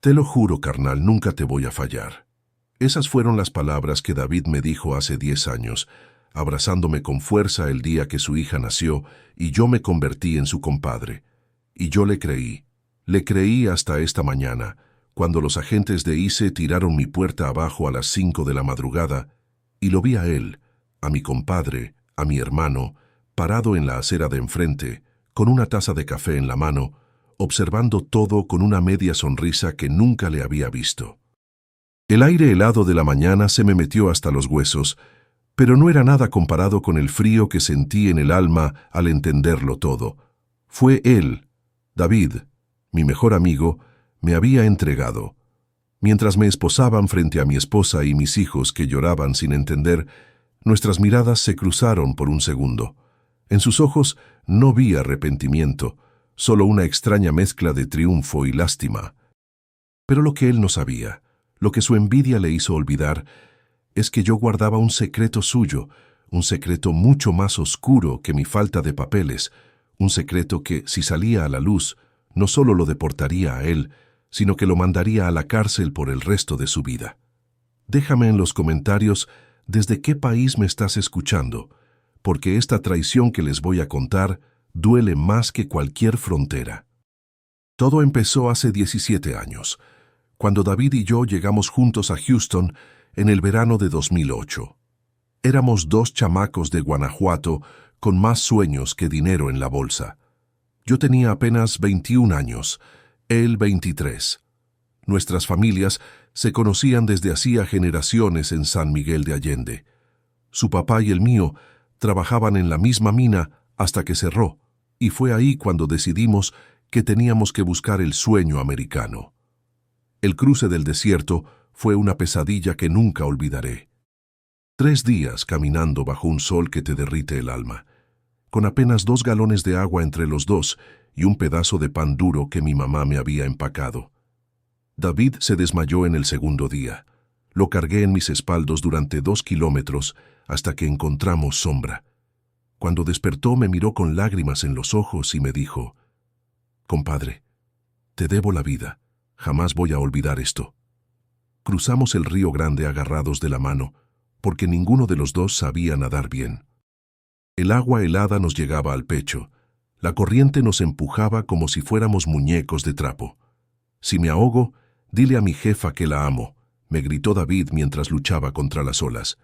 Te lo juro, carnal, nunca te voy a fallar. Esas fueron las palabras que David me dijo hace 10 años, abrazándome con fuerza el día que su hija nació y yo me convertí en su compadre. Y yo le creí hasta esta mañana, cuando los agentes de ICE tiraron mi puerta abajo a las 5 de la madrugada, y lo vi a él, a mi compadre, a mi hermano, parado en la acera de enfrente, con una taza de café en la mano, observando todo con una media sonrisa que nunca le había visto. El aire helado de la mañana se me metió hasta los huesos, pero no era nada comparado con el frío que sentí en el alma al entenderlo todo. Fue él, David, mi mejor amigo, me había entregado. Mientras me esposaban frente a mi esposa y mis hijos que lloraban sin entender, nuestras miradas se cruzaron por un segundo. En sus ojos no vi arrepentimiento, solo una extraña mezcla de triunfo y lástima. Pero lo que él no sabía, lo que su envidia le hizo olvidar, es que yo guardaba un secreto suyo, un secreto mucho más oscuro que mi falta de papeles, un secreto que, si salía a la luz, no solo lo deportaría a él, sino que lo mandaría a la cárcel por el resto de su vida. Déjame en los comentarios desde qué país me estás escuchando, porque esta traición que les voy a contar duele más que cualquier frontera. Todo empezó hace 17 años, cuando David y yo llegamos juntos a Houston en el verano de 2008. Éramos dos chamacos de Guanajuato con más sueños que dinero en la bolsa. Yo tenía apenas 21 años, él 23. Nuestras familias se conocían desde hacía generaciones en San Miguel de Allende. Su papá y el mío trabajaban en la misma mina hasta que cerró, y fue ahí cuando decidimos que teníamos que buscar el sueño americano. El cruce del desierto fue una pesadilla que nunca olvidaré. 3 días caminando bajo un sol que te derrite el alma, con apenas 2 galones de agua entre los dos y un pedazo de pan duro que mi mamá me había empacado. David se desmayó en el segundo día. Lo cargué en mis espaldos durante 2 kilómetros hasta que encontramos sombra. Cuando despertó me miró con lágrimas en los ojos y me dijo: «Compadre, te debo la vida, jamás voy a olvidar esto». Cruzamos el río Grande agarrados de la mano, porque ninguno de los dos sabía nadar bien. El agua helada nos llegaba al pecho. La corriente nos empujaba como si fuéramos muñecos de trapo. «Si me ahogo, dile a mi jefa que la amo», me gritó David mientras luchaba contra las olas.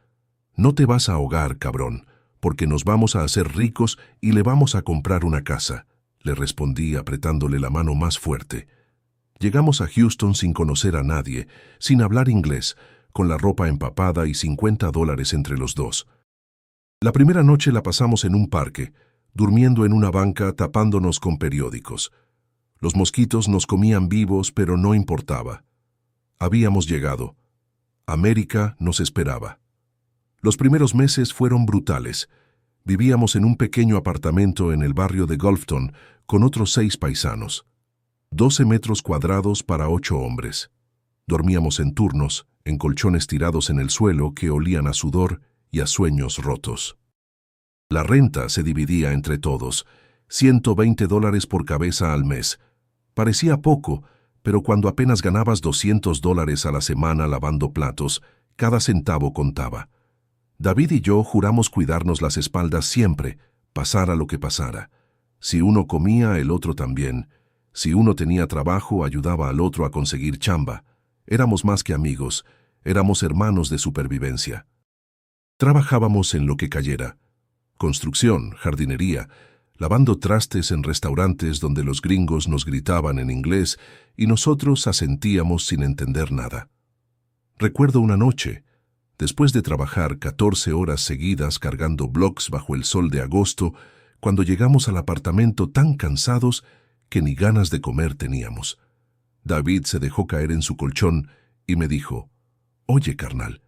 «No te vas a ahogar, cabrón, porque nos vamos a hacer ricos y le vamos a comprar una casa», le respondí apretándole la mano más fuerte. Llegamos a Houston sin conocer a nadie, sin hablar inglés, con la ropa empapada y $50 entre los dos. La primera noche la pasamos en un parque, durmiendo en una banca tapándonos con periódicos. Los mosquitos nos comían vivos, pero no importaba. Habíamos llegado. América nos esperaba. Los primeros meses fueron brutales. Vivíamos en un pequeño apartamento en el barrio de Gulfton con otros 6 paisanos. 12 metros cuadrados para 8 hombres. Dormíamos en turnos, en colchones tirados en el suelo que olían a sudor y a sueños rotos. La renta se dividía entre todos, $120 por cabeza al mes. Parecía poco, pero cuando apenas ganabas $200 a la semana lavando platos, cada centavo contaba. David y yo juramos cuidarnos las espaldas siempre, pasara lo que pasara. Si uno comía, el otro también. Si uno tenía trabajo, ayudaba al otro a conseguir chamba. Éramos más que amigos, éramos hermanos de supervivencia. Trabajábamos en lo que cayera. Construcción, jardinería, lavando trastes en restaurantes donde los gringos nos gritaban en inglés y nosotros asentíamos sin entender nada. Recuerdo una noche, después de trabajar 14 horas seguidas cargando blocks bajo el sol de agosto, cuando llegamos al apartamento tan cansados que ni ganas de comer teníamos. David se dejó caer en su colchón y me dijo: «Oye, carnal,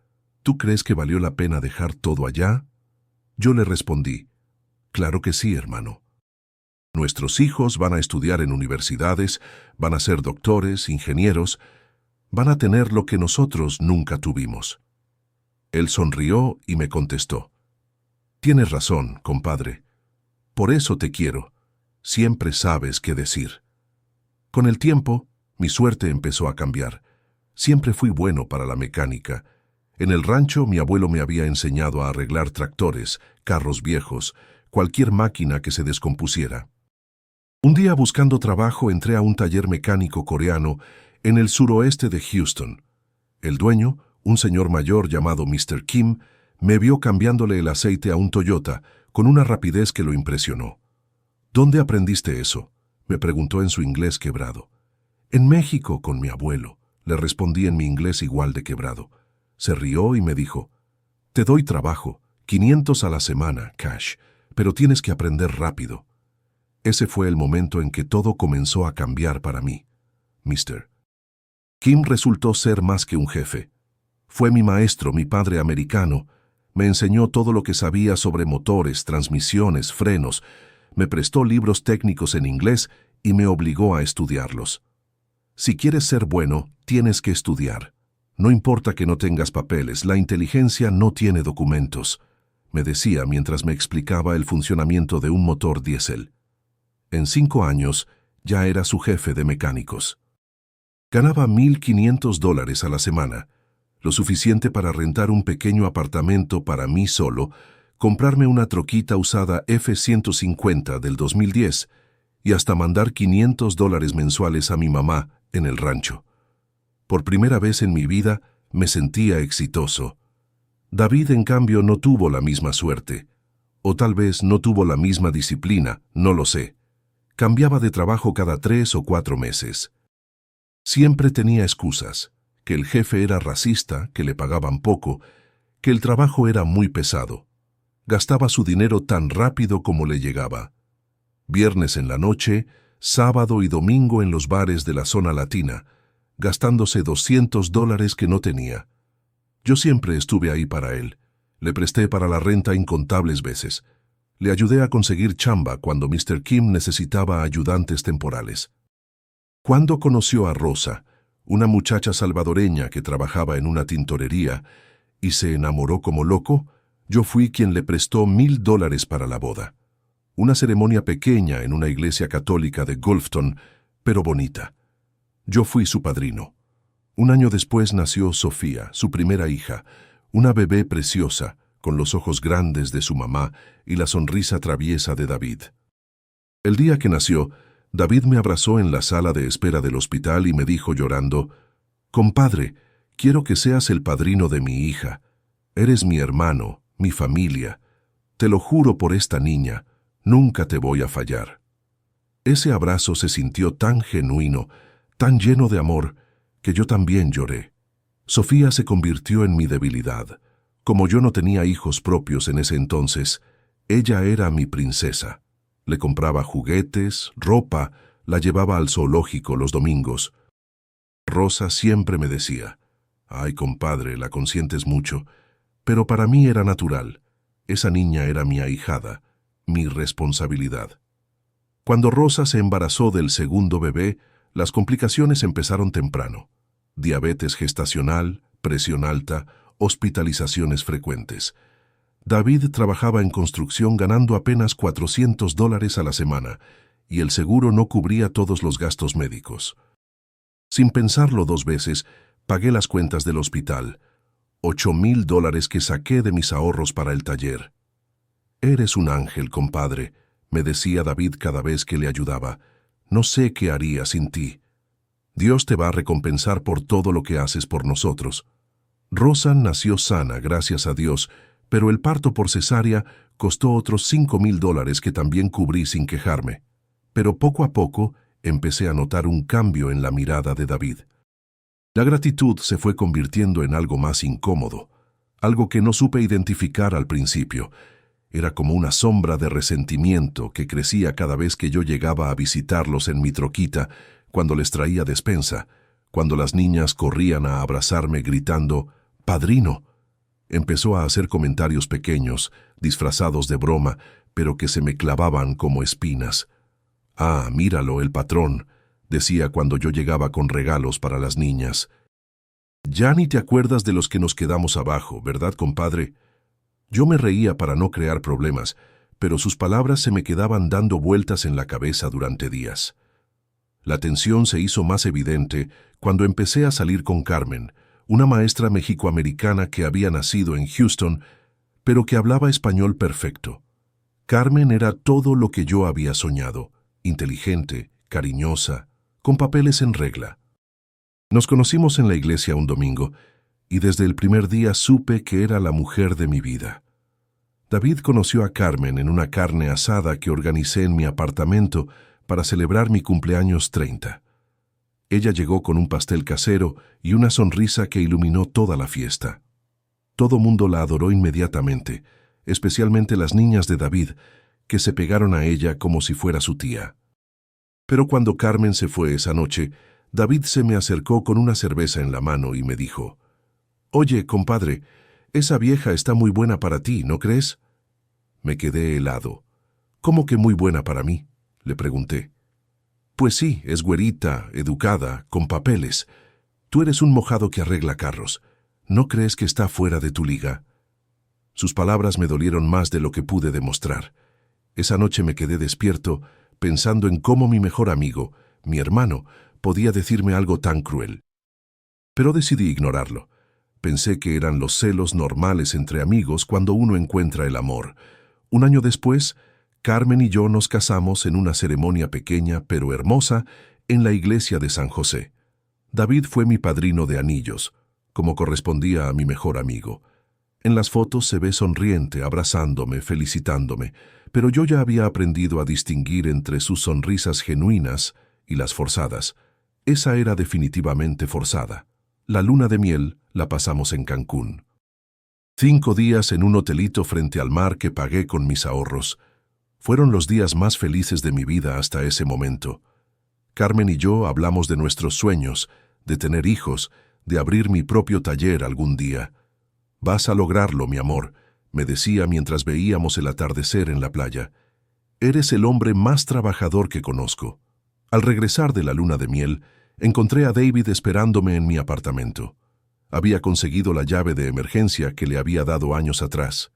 ¿tú crees que valió la pena dejar todo allá?» Yo le respondí: «Claro que sí, hermano. Nuestros hijos van a estudiar en universidades, van a ser doctores, ingenieros, van a tener lo que nosotros nunca tuvimos». Él sonrió y me contestó: «Tienes razón, compadre. Por eso te quiero. Siempre sabes qué decir». Con el tiempo, Mi suerte empezó a cambiar. Siempre fui bueno para la mecánica. En el rancho mi abuelo me había enseñado a arreglar tractores, carros viejos, cualquier máquina que se descompusiera. Un día buscando trabajo entré a un taller mecánico coreano en el suroeste de Houston. El dueño, un señor mayor llamado Mr. Kim, me vio cambiándole el aceite a un Toyota con una rapidez que lo impresionó. ¿Dónde aprendiste eso?, me preguntó en su inglés quebrado. En México, con mi abuelo, le respondí en mi inglés igual de quebrado. Se rió y me dijo, te doy trabajo, 500 a la semana, cash, pero tienes que aprender rápido. Ese fue el momento en que todo comenzó a cambiar para mí. Mr. Kim resultó ser más que un jefe. Fue mi maestro, mi padre americano. Me enseñó todo lo que sabía sobre motores, transmisiones, frenos. Me prestó libros técnicos en inglés y me obligó a estudiarlos. Si quieres ser bueno, tienes que estudiar. No importa que no tengas papeles, la inteligencia no tiene documentos, me decía mientras me explicaba el funcionamiento de un motor diésel. En 5 años, ya era su jefe de mecánicos. Ganaba $1,500 a la semana, lo suficiente para rentar un pequeño apartamento para mí solo, comprarme una troquita usada F-150 del 2010 y hasta mandar $500 mensuales a mi mamá en el rancho. Por primera vez en mi vida me sentía exitoso. David, en cambio, no tuvo la misma suerte. O tal vez no tuvo la misma disciplina, no lo sé. Cambiaba de trabajo cada 3 o 4 meses. Siempre tenía excusas, que el jefe era racista, que le pagaban poco, que el trabajo era muy pesado. Gastaba su dinero tan rápido como le llegaba. Viernes en la noche, sábado y domingo en los bares de la zona latina, gastándose $200 que no tenía. Yo siempre estuve ahí para él. Le presté para la renta incontables veces. Le ayudé a conseguir chamba cuando Mr. Kim necesitaba ayudantes temporales. Cuando conoció a Rosa, una muchacha salvadoreña que trabajaba en una tintorería, y se enamoró como loco, yo fui quien le prestó $1,000 para la boda. Una ceremonia pequeña en una iglesia católica de Gulfton, pero bonita. Yo fui su padrino. Un año después nació Sofía, su primera hija, una bebé preciosa, con los ojos grandes de su mamá y la sonrisa traviesa de David. El día que nació, David me abrazó en la sala de espera del hospital y me dijo llorando, «Compadre, quiero que seas el padrino de mi hija. Eres mi hermano, mi familia. Te lo juro por esta niña, nunca te voy a fallar». Ese abrazo se sintió tan genuino, tan lleno de amor, que yo también lloré. Sofía se convirtió en mi debilidad. Como yo no tenía hijos propios en ese entonces, ella era mi princesa. Le compraba juguetes, ropa, la llevaba al zoológico los domingos. Rosa siempre me decía, «Ay, compadre, la consientes mucho», pero para mí era natural. Esa niña era mi ahijada, mi responsabilidad. Cuando Rosa se embarazó del segundo bebé, las complicaciones empezaron temprano. Diabetes gestacional, presión alta, hospitalizaciones frecuentes. David trabajaba en construcción ganando apenas $400 a la semana y el seguro no cubría todos los gastos médicos. Sin pensarlo 2 veces, pagué las cuentas del hospital, $8,000 que saqué de mis ahorros para el taller. «Eres un ángel, compadre», me decía David cada vez que le ayudaba. «No sé qué haría sin ti. Dios te va a recompensar por todo lo que haces por nosotros». Rosa nació sana, gracias a Dios, pero el parto por cesárea costó otros $5,000 que también cubrí sin quejarme. Pero poco a poco empecé a notar un cambio en la mirada de David. La gratitud se fue convirtiendo en algo más incómodo, algo que no supe identificar al principio. Era como una sombra de resentimiento que crecía cada vez que yo llegaba a visitarlos en mi troquita, cuando les traía despensa, cuando las niñas corrían a abrazarme gritando, «¡Padrino!». Empezó a hacer comentarios pequeños, disfrazados de broma, pero que se me clavaban como espinas. «Ah, míralo, el patrón», decía cuando yo llegaba con regalos para las niñas. «Ya ni te acuerdas de los que nos quedamos abajo, ¿verdad, compadre?». Yo me reía para no crear problemas, pero sus palabras se me quedaban dando vueltas en la cabeza durante días. La tensión se hizo más evidente cuando empecé a salir con Carmen, una maestra mexicoamericana que había nacido en Houston, pero que hablaba español perfecto. Carmen era todo lo que yo había soñado, inteligente, cariñosa, con papeles en regla. Nos conocimos en la iglesia un domingo, y desde el primer día supe que era la mujer de mi vida. David conoció a Carmen en una carne asada que organicé en mi apartamento para celebrar mi cumpleaños 30. Ella llegó con un pastel casero y una sonrisa que iluminó toda la fiesta. Todo mundo la adoró inmediatamente, especialmente las niñas de David, que se pegaron a ella como si fuera su tía. Pero cuando Carmen se fue esa noche, David se me acercó con una cerveza en la mano y me dijo: «Oye, compadre, esa vieja está muy buena para ti, ¿no crees?» Me quedé helado. «¿Cómo que muy buena para mí?», le pregunté. «Pues sí, es güerita, educada, con papeles. Tú eres un mojado que arregla carros. ¿No crees que está fuera de tu liga?». Sus palabras me dolieron más de lo que pude demostrar. Esa noche me quedé despierto, pensando en cómo mi mejor amigo, mi hermano, podía decirme algo tan cruel. Pero decidí ignorarlo. Pensé que eran los celos normales entre amigos cuando uno encuentra el amor. Un año después, Carmen y yo nos casamos en una ceremonia pequeña pero hermosa en la iglesia de San José. David fue mi padrino de anillos, como correspondía a mi mejor amigo. En las fotos se ve sonriente, abrazándome, felicitándome, pero yo ya había aprendido a distinguir entre sus sonrisas genuinas y las forzadas. Esa era definitivamente forzada. La luna de miel la pasamos en Cancún. 5 días en un hotelito frente al mar que pagué con mis ahorros. Fueron los días más felices de mi vida hasta ese momento. Carmen y yo hablamos de nuestros sueños, de tener hijos, de abrir mi propio taller algún día. «Vas a lograrlo, mi amor», me decía mientras veíamos el atardecer en la playa. «Eres el hombre más trabajador que conozco». Al regresar de la luna de miel, encontré a David esperándome en mi apartamento. Había conseguido la llave de emergencia que le había dado años atrás.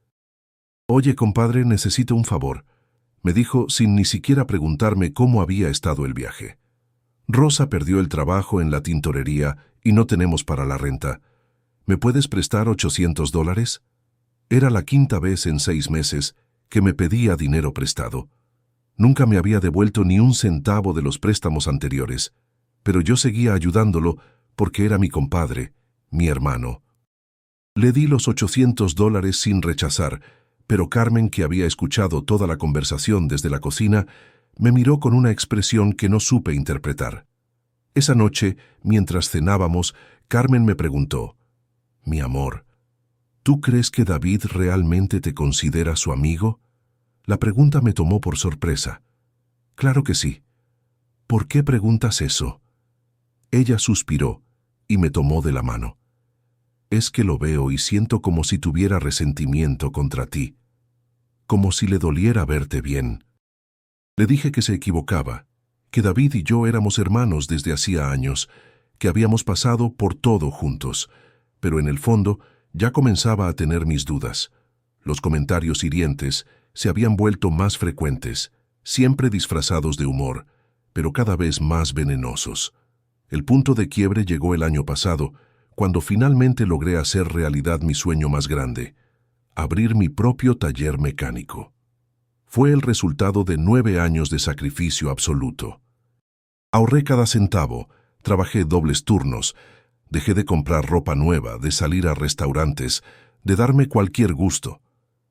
«Oye, compadre, necesito un favor», me dijo sin ni siquiera preguntarme cómo había estado el viaje. «Rosa perdió el trabajo en la tintorería y no tenemos para la renta. ¿Me puedes prestar $800? Era la 5ª vez en 6 meses que me pedía dinero prestado. Nunca me había devuelto ni un centavo de los préstamos anteriores, pero yo seguía ayudándolo porque era mi compadre, mi hermano. Le di los $800 sin rechazar, pero Carmen, que había escuchado toda la conversación desde la cocina, me miró con una expresión que no supe interpretar. Esa noche, mientras cenábamos, Carmen me preguntó: «Mi amor, ¿tú crees que David realmente te considera su amigo?». La pregunta me tomó por sorpresa. «Claro que sí». «¿Por qué preguntas eso?». Ella suspiró y me tomó de la mano. «Es que lo veo y siento como si tuviera resentimiento contra ti, como si le doliera verte bien». Le dije que se equivocaba, que David y yo éramos hermanos desde hacía años, que habíamos pasado por todo juntos, pero en el fondo ya comenzaba a tener mis dudas. Los comentarios hirientes se habían vuelto más frecuentes, siempre disfrazados de humor, pero cada vez más venenosos. El punto de quiebre llegó el año pasado, cuando finalmente logré hacer realidad mi sueño más grande: abrir mi propio taller mecánico. Fue el resultado de 9 años de sacrificio absoluto. Ahorré cada centavo, trabajé dobles turnos, dejé de comprar ropa nueva, de salir a restaurantes, de darme cualquier gusto.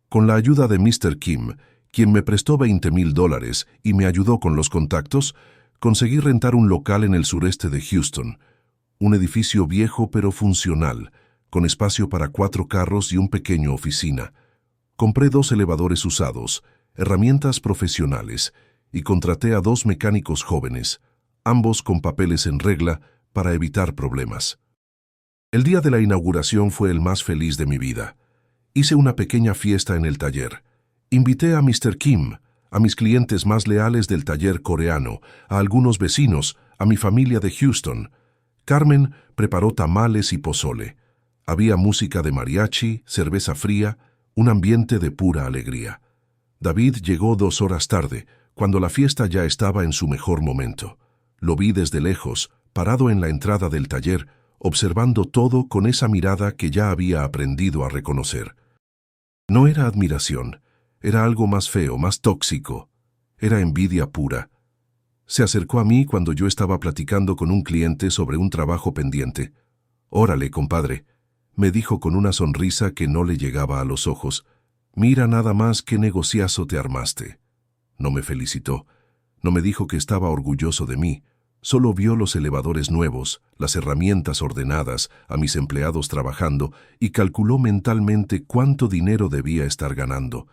Con la ayuda de Mr. Kim, quien me prestó $20,000 y me ayudó con los contactos, conseguí rentar un local en el sureste de Houston, un edificio viejo pero funcional, con espacio para 4 carros y un pequeño oficina. Compré 2 elevadores usados, herramientas profesionales, y contraté a 2 mecánicos jóvenes, ambos con papeles en regla, para evitar problemas. El día de la inauguración fue el más feliz de mi vida. Hice una pequeña fiesta en el taller. Invité a Mr. Kim, a mis clientes más leales del taller coreano, a algunos vecinos, a mi familia de Houston. Carmen preparó tamales y pozole. Había música de mariachi, cerveza fría, un ambiente de pura alegría. David llegó 2 horas tarde, cuando la fiesta ya estaba en su mejor momento. Lo vi desde lejos, parado en la entrada del taller, observando todo con esa mirada que ya había aprendido a reconocer. No era admiración, era algo más feo, más tóxico. Era envidia pura. Se acercó a mí cuando yo estaba platicando con un cliente sobre un trabajo pendiente. «Órale, compadre», me dijo con una sonrisa que no le llegaba a los ojos. «Mira nada más qué negociazo te armaste». No me felicitó, no me dijo que estaba orgulloso de mí. Solo vio los elevadores nuevos, las herramientas ordenadas, a mis empleados trabajando y calculó mentalmente cuánto dinero debía estar ganando.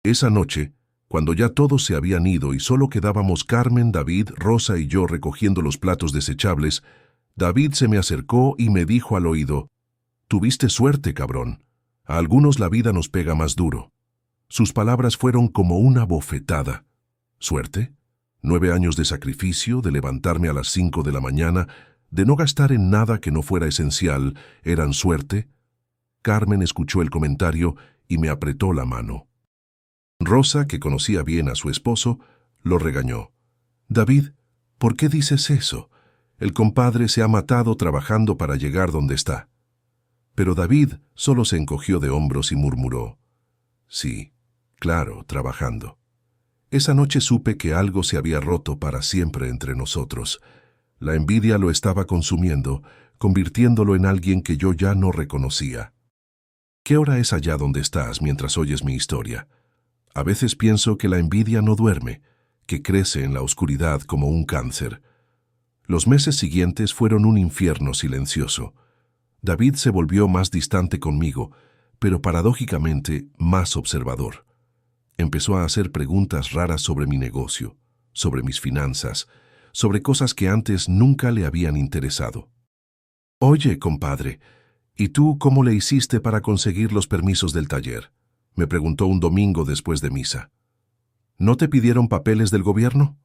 Esa noche, cuando ya todos se habían ido y solo quedábamos Carmen, David, Rosa y yo recogiendo los platos desechables, David se me acercó y me dijo al oído: «Tuviste suerte, cabrón. A algunos la vida nos pega más duro». Sus palabras fueron como una bofetada. ¿Suerte? 9 años de sacrificio, de levantarme a las 5 de la mañana, de no gastar en nada que no fuera esencial, ¿eran suerte? Carmen escuchó el comentario y me apretó la mano. Rosa, que conocía bien a su esposo, lo regañó. «David, ¿por qué dices eso? El compadre se ha matado trabajando para llegar donde está». Pero David solo se encogió de hombros y murmuró: «Sí, claro, trabajando». Esa noche supe que algo se había roto para siempre entre nosotros. La envidia lo estaba consumiendo, convirtiéndolo en alguien que yo ya no reconocía. ¿Qué hora es allá donde estás mientras oyes mi historia? A veces pienso que la envidia no duerme, que crece en la oscuridad como un cáncer. Los meses siguientes fueron un infierno silencioso. David se volvió más distante conmigo, pero paradójicamente más observador. Empezó a hacer preguntas raras sobre mi negocio, sobre mis finanzas, sobre cosas que antes nunca le habían interesado. «Oye, compadre, ¿y tú cómo le hiciste para conseguir los permisos del taller?», me preguntó un domingo después de misa. «¿No te pidieron papeles del gobierno?».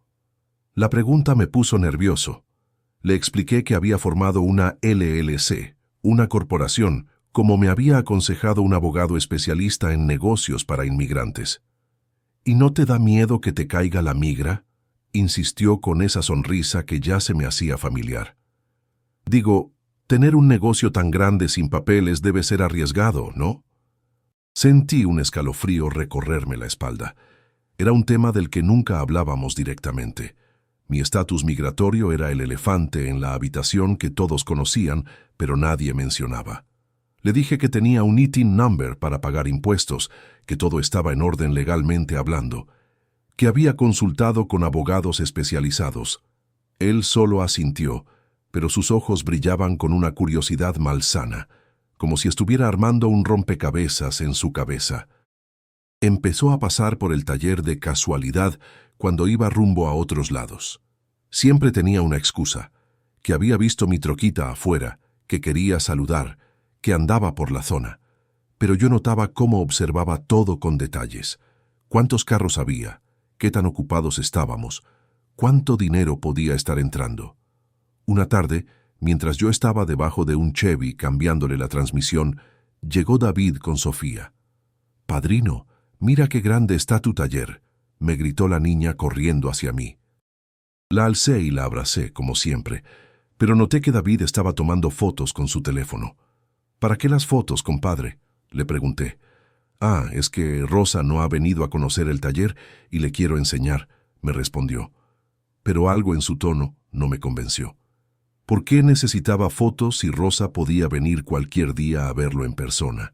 La pregunta me puso nervioso. Le expliqué que había formado una LLC, una corporación, como me había aconsejado un abogado especialista en negocios para inmigrantes. «¿Y no te da miedo que te caiga la migra?», insistió con esa sonrisa que ya se me hacía familiar. «Digo, tener un negocio tan grande sin papeles debe ser arriesgado, ¿no?». Sentí un escalofrío recorrerme la espalda. Era un tema del que nunca hablábamos directamente. Mi estatus migratorio era el elefante en la habitación que todos conocían, pero nadie mencionaba. Le dije que tenía un ITIN number para pagar impuestos, que todo estaba en orden legalmente hablando, que había consultado con abogados especializados. Él solo asintió, pero sus ojos brillaban con una curiosidad malsana, como si estuviera armando un rompecabezas en su cabeza. Empezó a pasar por el taller de casualidad cuando iba rumbo a otros lados. Siempre tenía una excusa, que había visto mi troquita afuera, que quería saludar, que andaba por la zona. Pero yo notaba cómo observaba todo con detalles. ¿Cuántos carros había? ¿Qué tan ocupados estábamos? ¿Cuánto dinero podía estar entrando? Una tarde, mientras yo estaba debajo de un Chevy cambiándole la transmisión, llegó David con Sofía. «Padrino, mira qué grande está tu taller», me gritó la niña corriendo hacia mí. La alcé y la abracé, como siempre, pero noté que David estaba tomando fotos con su teléfono. «¿Para qué las fotos, compadre?», le pregunté. «Ah, es que Rosa no ha venido a conocer el taller y le quiero enseñar», me respondió. Pero algo en su tono no me convenció. ¿Por qué necesitaba fotos si Rosa podía venir cualquier día a verlo en persona?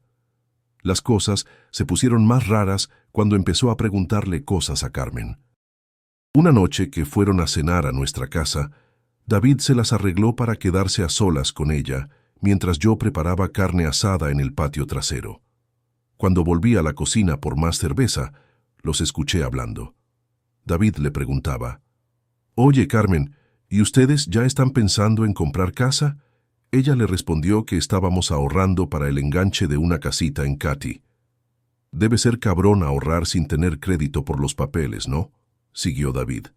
Las cosas se pusieron más raras cuando empezó a preguntarle cosas a Carmen. Una noche que fueron a cenar a nuestra casa, David se las arregló para quedarse a solas con ella, mientras yo preparaba carne asada en el patio trasero. Cuando volví a la cocina por más cerveza, los escuché hablando. David le preguntaba: «Oye, Carmen, ¿y ustedes ya están pensando en comprar casa?». Ella le respondió que estábamos ahorrando para el enganche de una casita en Katy. «Debe ser cabrón ahorrar sin tener crédito por los papeles, ¿no?», siguió David.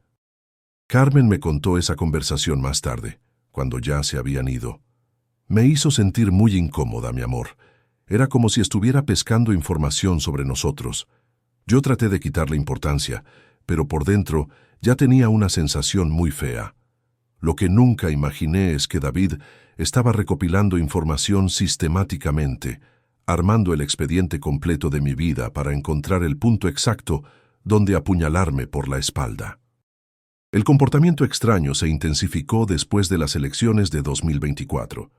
Carmen me contó esa conversación más tarde, cuando ya se habían ido. Me hizo sentir muy incómoda, mi amor. Era como si estuviera pescando información sobre nosotros. Yo traté de quitarle importancia, pero por dentro ya tenía una sensación muy fea. Lo que nunca imaginé es que David estaba recopilando información sistemáticamente, armando el expediente completo de mi vida para encontrar el punto exacto donde apuñalarme por la espalda. El comportamiento extraño se intensificó después de las elecciones de 2024.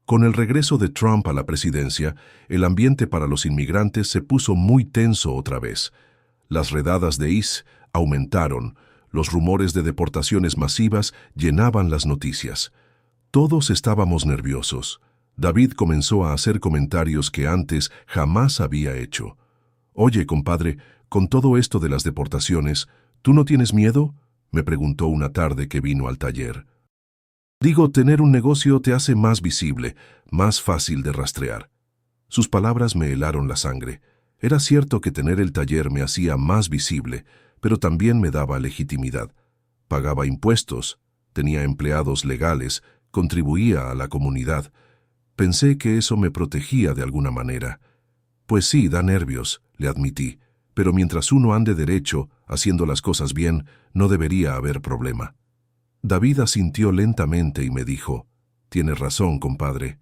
Con el regreso de Trump a la presidencia, el ambiente para los inmigrantes se puso muy tenso otra vez. Las redadas de ICE aumentaron, los rumores de deportaciones masivas llenaban las noticias. Todos estábamos nerviosos. David comenzó a hacer comentarios que antes jamás había hecho. «Oye, compadre, con todo esto de las deportaciones, ¿tú no tienes miedo?», me preguntó una tarde que vino al taller. «Digo, tener un negocio te hace más visible, más fácil de rastrear». Sus palabras me helaron la sangre. Era cierto que tener el taller me hacía más visible, pero también me daba legitimidad. Pagaba impuestos, tenía empleados legales, contribuía a la comunidad. Pensé que eso me protegía de alguna manera. Pues sí, da nervios, le admití, pero mientras uno ande derecho, haciendo las cosas bien, no debería haber problema. David asintió lentamente y me dijo, «Tienes razón, compadre.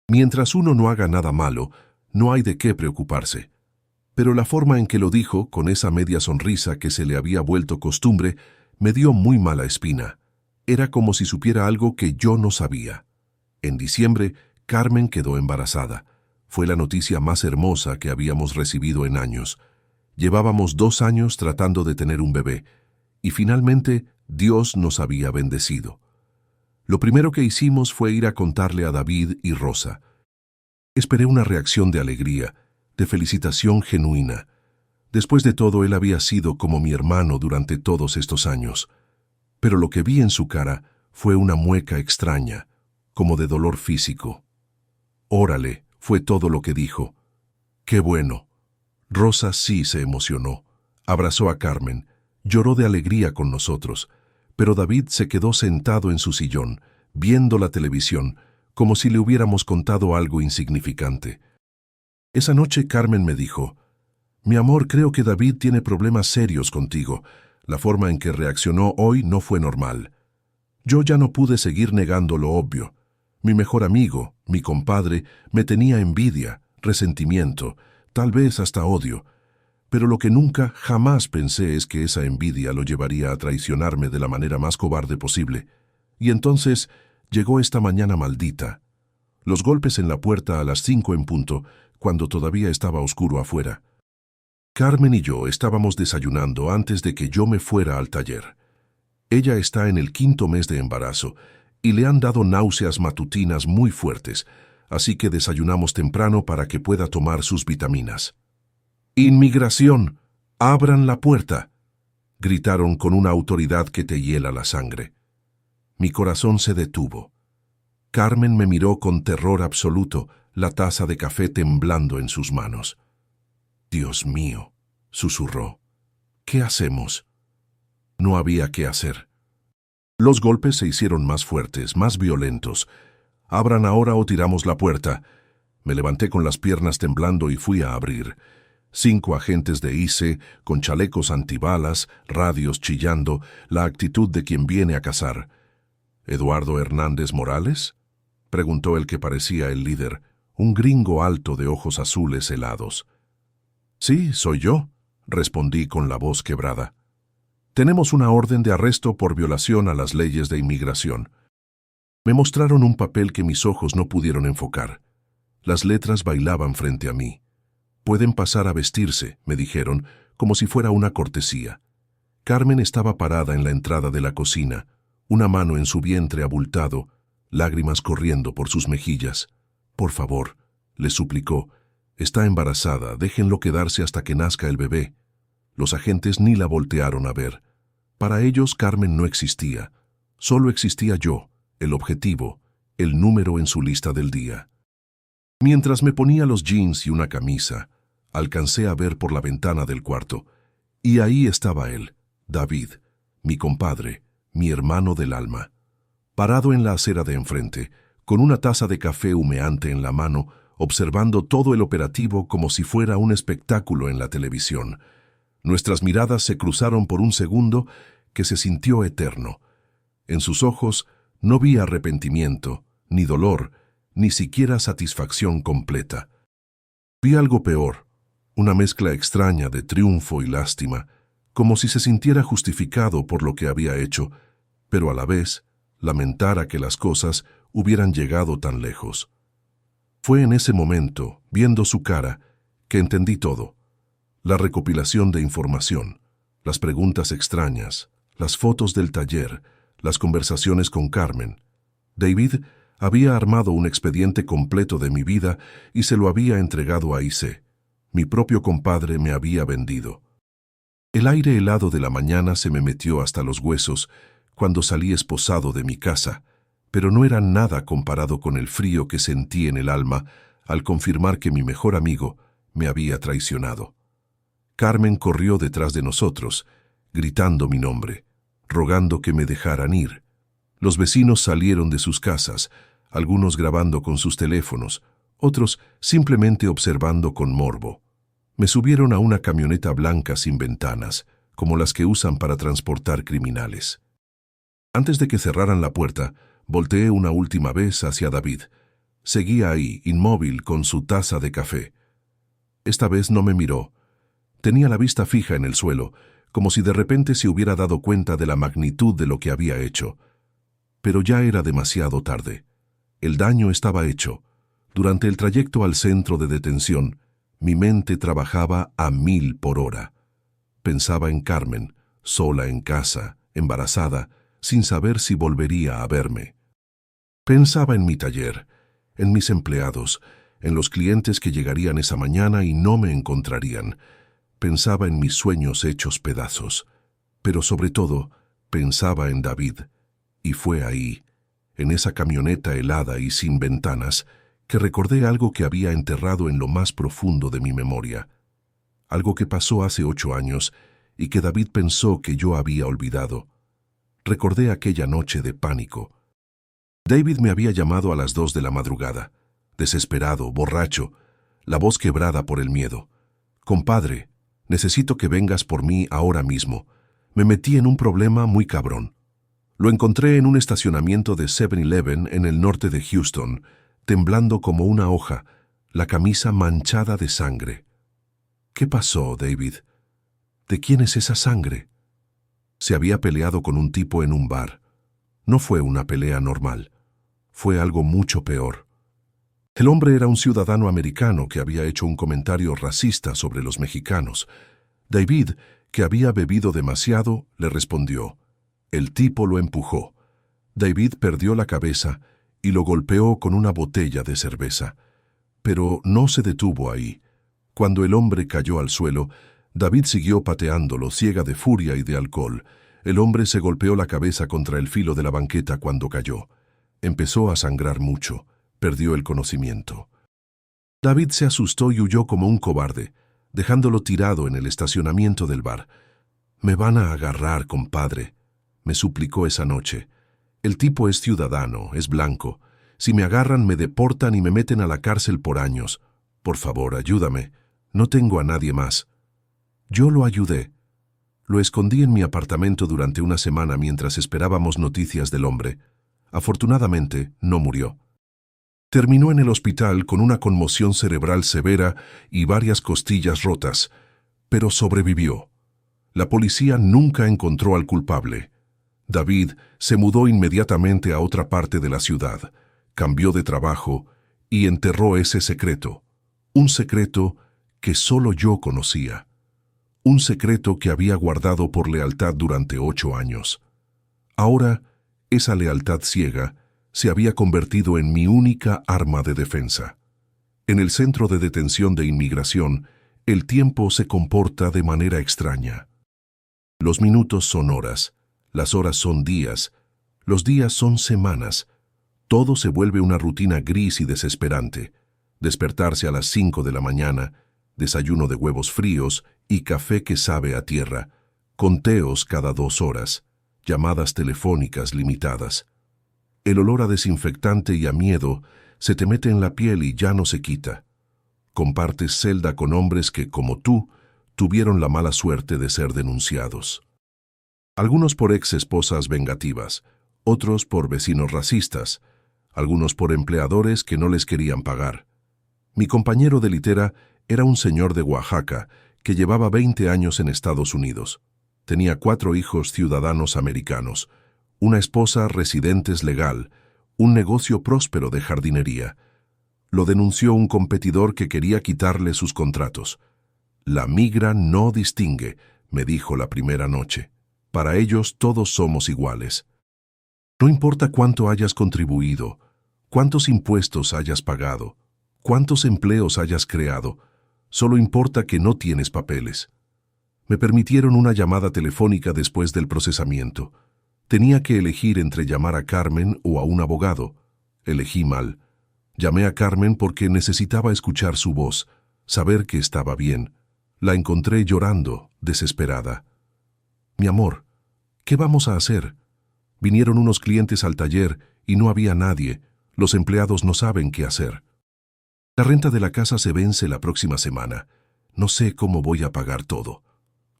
Mientras uno no haga nada malo, no hay de qué preocuparse». Pero la forma en que lo dijo, con esa media sonrisa que se le había vuelto costumbre, me dio muy mala espina. Era como si supiera algo que yo no sabía. En diciembre, Carmen quedó embarazada. Fue la noticia más hermosa que habíamos recibido en años. Llevábamos 2 años tratando de tener un bebé, y finalmente Dios nos había bendecido. Lo primero que hicimos fue ir a contarle a David y Rosa. Esperé una reacción de alegría, de felicitación genuina. Después de todo, él había sido como mi hermano durante todos estos años. Pero lo que vi en su cara fue una mueca extraña, como de dolor físico. «Órale», fue todo lo que dijo. «Qué bueno». Rosa sí se emocionó. Abrazó a Carmen, lloró de alegría con nosotros, pero David se quedó sentado en su sillón, viendo la televisión, como si le hubiéramos contado algo insignificante. Esa noche Carmen me dijo, «Mi amor, creo que David tiene problemas serios contigo. La forma en que reaccionó hoy no fue normal». Yo ya no pude seguir negando lo obvio. Mi mejor amigo, mi compadre, me tenía envidia, resentimiento, tal vez hasta odio. Pero lo que nunca, jamás pensé es que esa envidia lo llevaría a traicionarme de la manera más cobarde posible. Y entonces llegó esta mañana maldita. Los golpes en la puerta a las 5 en punto, cuando todavía estaba oscuro afuera. Carmen y yo estábamos desayunando antes de que yo me fuera al taller. Ella está en el 5º mes de embarazo y le han dado náuseas matutinas muy fuertes, así que desayunamos temprano para que pueda tomar sus vitaminas. «Inmigración, abran la puerta», gritaron con una autoridad que te hiela la sangre. Mi corazón se detuvo. Carmen me miró con terror absoluto, la taza de café temblando en sus manos. «Dios mío», susurró, «¿qué hacemos?». No había qué hacer. Los golpes se hicieron más fuertes, más violentos. «Abran ahora o tiramos la puerta». Me levanté con las piernas temblando y fui a abrir. 5 agentes de ICE, con chalecos antibalas, radios chillando, la actitud de quien viene a cazar. «¿Eduardo Hernández Morales?», preguntó el que parecía el líder, un gringo alto de ojos azules helados. «Sí, soy yo», respondí con la voz quebrada. «Tenemos una orden de arresto por violación a las leyes de inmigración». Me mostraron un papel que mis ojos no pudieron enfocar. Las letras bailaban frente a mí. «Pueden pasar a vestirse», me dijeron, como si fuera una cortesía. Carmen estaba parada en la entrada de la cocina, una mano en su vientre abultado, lágrimas corriendo por sus mejillas. «Por favor», le suplicó, «está embarazada, déjenlo quedarse hasta que nazca el bebé». Los agentes ni la voltearon a ver. Para ellos Carmen no existía. Solo existía yo, el objetivo, el número en su lista del día. Mientras me ponía los jeans y una camisa, alcancé a ver por la ventana del cuarto, y ahí estaba él, David, mi compadre, mi hermano del alma, parado en la acera de enfrente, con una taza de café humeante en la mano, observando todo el operativo como si fuera un espectáculo en la televisión. Nuestras miradas se cruzaron por un segundo que se sintió eterno. En sus ojos no vi arrepentimiento, ni dolor, ni siquiera satisfacción completa. Vi algo peor, una mezcla extraña de triunfo y lástima, como si se sintiera justificado por lo que había hecho, pero a la vez lamentara que las cosas hubieran llegado tan lejos. Fue en ese momento, viendo su cara, que entendí todo. La recopilación de información, las preguntas extrañas, las fotos del taller, las conversaciones con Carmen. David había armado un expediente completo de mi vida y se lo había entregado a Ise. Mi propio compadre me había vendido. El aire helado de la mañana se me metió hasta los huesos cuando salí esposado de mi casa, pero no era nada comparado con el frío que sentí en el alma al confirmar que mi mejor amigo me había traicionado. Carmen corrió detrás de nosotros, gritando mi nombre, rogando que me dejaran ir. Los vecinos salieron de sus casas, algunos grabando con sus teléfonos, otros simplemente observando con morbo. Me subieron a una camioneta blanca sin ventanas, como las que usan para transportar criminales. Antes de que cerraran la puerta, volteé una última vez hacia David. Seguía ahí, inmóvil, con su taza de café. Esta vez no me miró. Tenía la vista fija en el suelo, como si de repente se hubiera dado cuenta de la magnitud de lo que había hecho. Pero ya era demasiado tarde. El daño estaba hecho. Durante el trayecto al centro de detención, mi mente trabajaba a 1000 por hora. Pensaba en Carmen, sola en casa, embarazada, sin saber si volvería a verme. Pensaba en mi taller, en mis empleados, en los clientes que llegarían esa mañana y no me encontrarían. Pensaba en mis sueños hechos pedazos, pero sobre todo pensaba en David. Y fue ahí, en esa camioneta helada y sin ventanas, que recordé algo que había enterrado en lo más profundo de mi memoria. Algo que pasó hace 8 años y que David pensó que yo había olvidado. Recordé aquella noche de pánico. David me había llamado a las 2 de la madrugada, desesperado, borracho, la voz quebrada por el miedo. «Compadre, necesito que vengas por mí ahora mismo. Me metí en un problema muy cabrón». Lo encontré en un estacionamiento de 7-Eleven en el norte de Houston, temblando como una hoja, la camisa manchada de sangre. «¿Qué pasó, David? ¿De quién es esa sangre?» Se había peleado con un tipo en un bar. No fue una pelea normal. Fue algo mucho peor. El hombre era un ciudadano americano que había hecho un comentario racista sobre los mexicanos. David, que había bebido demasiado, le respondió. El tipo lo empujó. David perdió la cabeza y lo golpeó con una botella de cerveza. Pero no se detuvo ahí. Cuando el hombre cayó al suelo, David siguió pateándolo, ciega de furia y de alcohol. El hombre se golpeó la cabeza contra el filo de la banqueta cuando cayó. Empezó a sangrar mucho. Perdió el conocimiento. David se asustó y huyó como un cobarde, dejándolo tirado en el estacionamiento del bar. «Me van a agarrar, compadre», me suplicó esa noche. «El tipo es ciudadano, es blanco. Si me agarran, me deportan y me meten a la cárcel por años. Por favor, ayúdame. No tengo a nadie más». Yo lo ayudé. Lo escondí en mi apartamento durante una semana mientras esperábamos noticias del hombre. Afortunadamente, no murió. Terminó en el hospital con una conmoción cerebral severa y varias costillas rotas, pero sobrevivió. La policía nunca encontró al culpable. David se mudó inmediatamente a otra parte de la ciudad, cambió de trabajo y enterró ese secreto. Un secreto que solo yo conocía. Un secreto que había guardado por lealtad durante 8 años. Ahora, esa lealtad ciega se había convertido en mi única arma de defensa. En el centro de detención de inmigración, el tiempo se comporta de manera extraña. Los minutos son horas, las horas son días, los días son semanas. Todo se vuelve una rutina gris y desesperante. Despertarse a las 5 de la mañana, desayuno de huevos fríos y café que sabe a tierra, conteos cada 2 horas, llamadas telefónicas limitadas. El olor a desinfectante y a miedo se te mete en la piel y ya no se quita. Compartes celda con hombres que, como tú, tuvieron la mala suerte de ser denunciados. Algunos por ex esposas vengativas, otros por vecinos racistas, algunos por empleadores que no les querían pagar. Mi compañero de litera era un señor de Oaxaca que llevaba 20 años en Estados Unidos. Tenía 4 hijos ciudadanos americanos, una esposa residentes legal, un negocio próspero de jardinería. Lo denunció un competidor que quería quitarle sus contratos. La migra no distingue, me dijo la primera noche. Para ellos todos somos iguales. No importa cuánto hayas contribuido, cuántos impuestos hayas pagado, cuántos empleos hayas creado, solo importa que no tienes papeles. Me permitieron una llamada telefónica después del procesamiento. Tenía que elegir entre llamar a Carmen o a un abogado. Elegí mal. Llamé a Carmen porque necesitaba escuchar su voz, saber que estaba bien. La encontré llorando, desesperada. Mi amor, ¿qué vamos a hacer? Vinieron unos clientes al taller y no había nadie. Los empleados no saben qué hacer. La renta de la casa se vence la próxima semana. No sé cómo voy a pagar todo.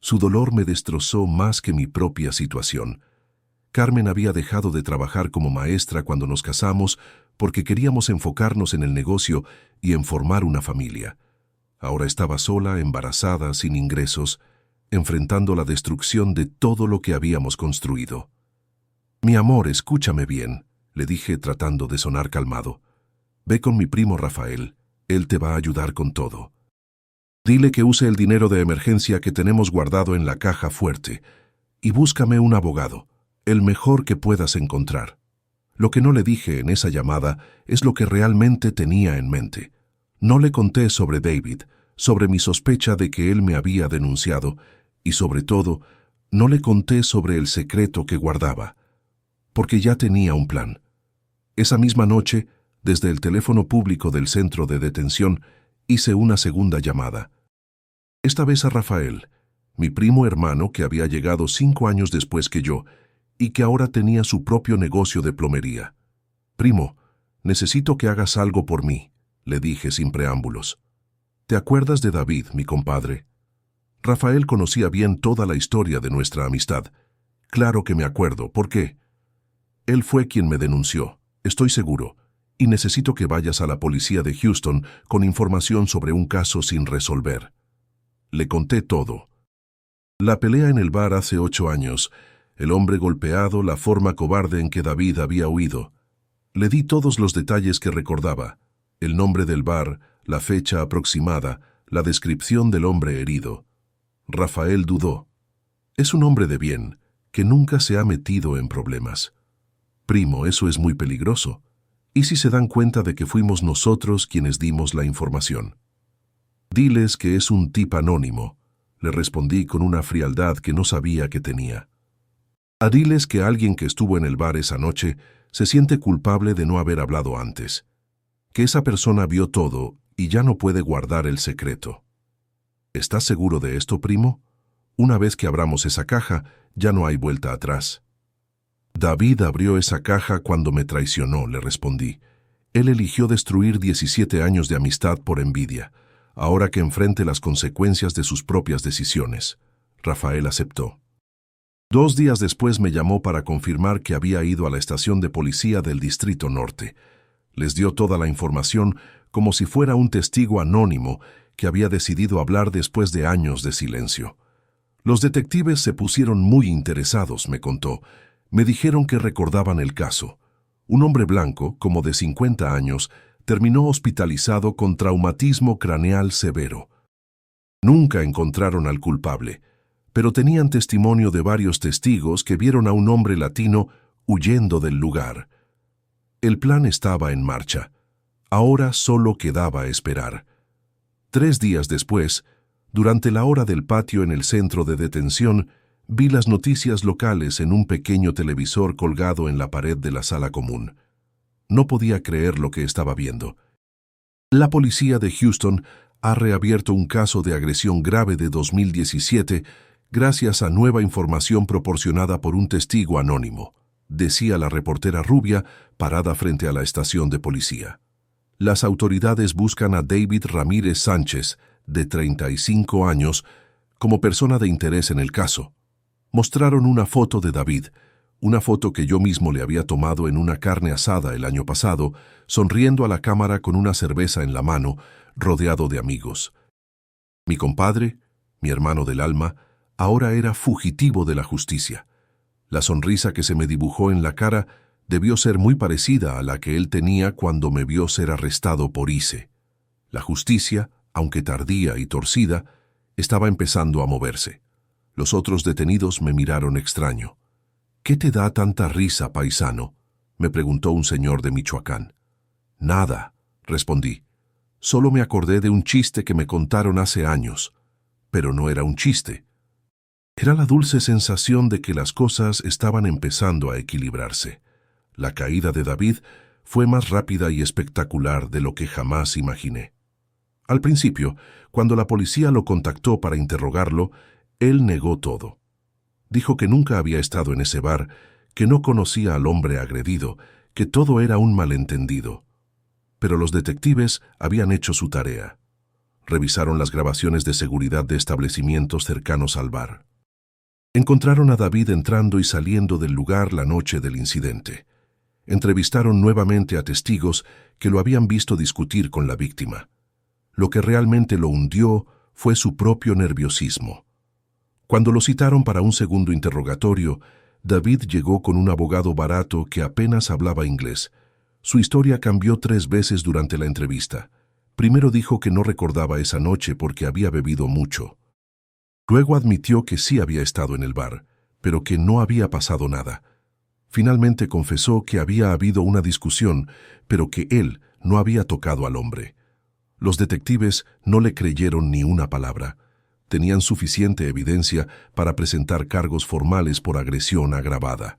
Su dolor me destrozó más que mi propia situación. Carmen había dejado de trabajar como maestra cuando nos casamos porque queríamos enfocarnos en el negocio y en formar una familia. Ahora estaba sola, embarazada, sin ingresos, enfrentando la destrucción de todo lo que habíamos construido. Mi amor, escúchame bien, le dije tratando de sonar calmado. Ve con mi primo Rafael, él te va a ayudar con todo. Dile que use el dinero de emergencia que tenemos guardado en la caja fuerte y búscame un abogado, el mejor que puedas encontrar. Lo que no le dije en esa llamada es lo que realmente tenía en mente. No le conté sobre David, sobre mi sospecha de que él me había denunciado y, sobre todo, no le conté sobre el secreto que guardaba, porque ya tenía un plan. Esa misma noche, desde el teléfono público del centro de detención, hice una segunda llamada. Esta vez a Rafael, mi primo hermano que había llegado 5 años después que yo y que ahora tenía su propio negocio de plomería. Primo, necesito que hagas algo por mí, le dije sin preámbulos. ¿Te acuerdas de David, mi compadre? Rafael conocía bien toda la historia de nuestra amistad. Claro que me acuerdo. ¿Por qué? Él fue quien me denunció, estoy seguro, y necesito que vayas a la policía de Houston con información sobre un caso sin resolver. Le conté todo. La pelea en el bar hace 8 años, el hombre golpeado, la forma cobarde en que David había huido. Le di todos los detalles que recordaba, el nombre del bar, la fecha aproximada, la descripción del hombre herido. Rafael dudó. Es un hombre de bien, que nunca se ha metido en problemas. Primo, eso es muy peligroso. ¿Y si se dan cuenta de que fuimos nosotros quienes dimos la información? Diles que es un tip anónimo, le respondí con una frialdad que no sabía que tenía. Diles que alguien que estuvo en el bar esa noche se siente culpable de no haber hablado antes, que esa persona vio todo y ya no puede guardar el secreto. ¿Estás seguro de esto, primo? Una vez que abramos esa caja, ya no hay vuelta atrás. David abrió esa caja cuando me traicionó, le respondí. Él eligió destruir 17 años de amistad por envidia, ahora que enfrente las consecuencias de sus propias decisiones. Rafael aceptó. 2 días después me llamó para confirmar que había ido a la estación de policía del Distrito Norte. Les dio toda la información como si fuera un testigo anónimo que había decidido hablar después de años de silencio. Los detectives se pusieron muy interesados, me contó. Me dijeron que recordaban el caso. Un hombre blanco, como de 50 años, terminó hospitalizado con traumatismo craneal severo. Nunca encontraron al culpable, pero tenían testimonio de varios testigos que vieron a un hombre latino huyendo del lugar. El plan estaba en marcha. Ahora solo quedaba esperar. 3 días después, durante la hora del patio en el centro de detención, vi las noticias locales en un pequeño televisor colgado en la pared de la sala común. No podía creer lo que estaba viendo. La policía de Houston ha reabierto un caso de agresión grave de 2017 gracias a nueva información proporcionada por un testigo anónimo, decía la reportera rubia parada frente a la estación de policía. Las autoridades buscan a David Ramírez Sánchez, de 35 años, como persona de interés en el caso. Mostraron una foto de David, Una foto que yo mismo le había tomado en una carne asada el año pasado, sonriendo a la cámara con una cerveza en la mano, rodeado de amigos. Mi compadre, mi hermano del alma, ahora era fugitivo de la justicia. La sonrisa que se me dibujó en la cara debió ser muy parecida a la que él tenía cuando me vio ser arrestado por ICE. La justicia, aunque tardía y torcida, estaba empezando a moverse. Los otros detenidos me miraron extraño. «¿Qué te da tanta risa, paisano?», me preguntó un señor de Michoacán. «Nada», respondí. «Solo me acordé de un chiste que me contaron hace años». Pero no era un chiste. Era la dulce sensación de que las cosas estaban empezando a equilibrarse. La caída de David fue más rápida y espectacular de lo que jamás imaginé. Al principio, cuando la policía lo contactó para interrogarlo, él negó todo. Dijo que nunca había estado en ese bar, que no conocía al hombre agredido, que todo era un malentendido. Pero los detectives habían hecho su tarea. Revisaron las grabaciones de seguridad de establecimientos cercanos al bar. Encontraron a David entrando y saliendo del lugar la noche del incidente. Entrevistaron nuevamente a testigos que lo habían visto discutir con la víctima. Lo que realmente lo hundió fue su propio nerviosismo. Cuando lo citaron para un segundo interrogatorio, David llegó con un abogado barato que apenas hablaba inglés. Su historia cambió 3 veces durante la entrevista. Primero dijo que no recordaba esa noche porque había bebido mucho. Luego admitió que sí había estado en el bar, pero que no había pasado nada. Finalmente confesó que había habido una discusión, pero que él no había tocado al hombre. Los detectives no le creyeron ni una palabra. Tenían suficiente evidencia para presentar cargos formales por agresión agravada.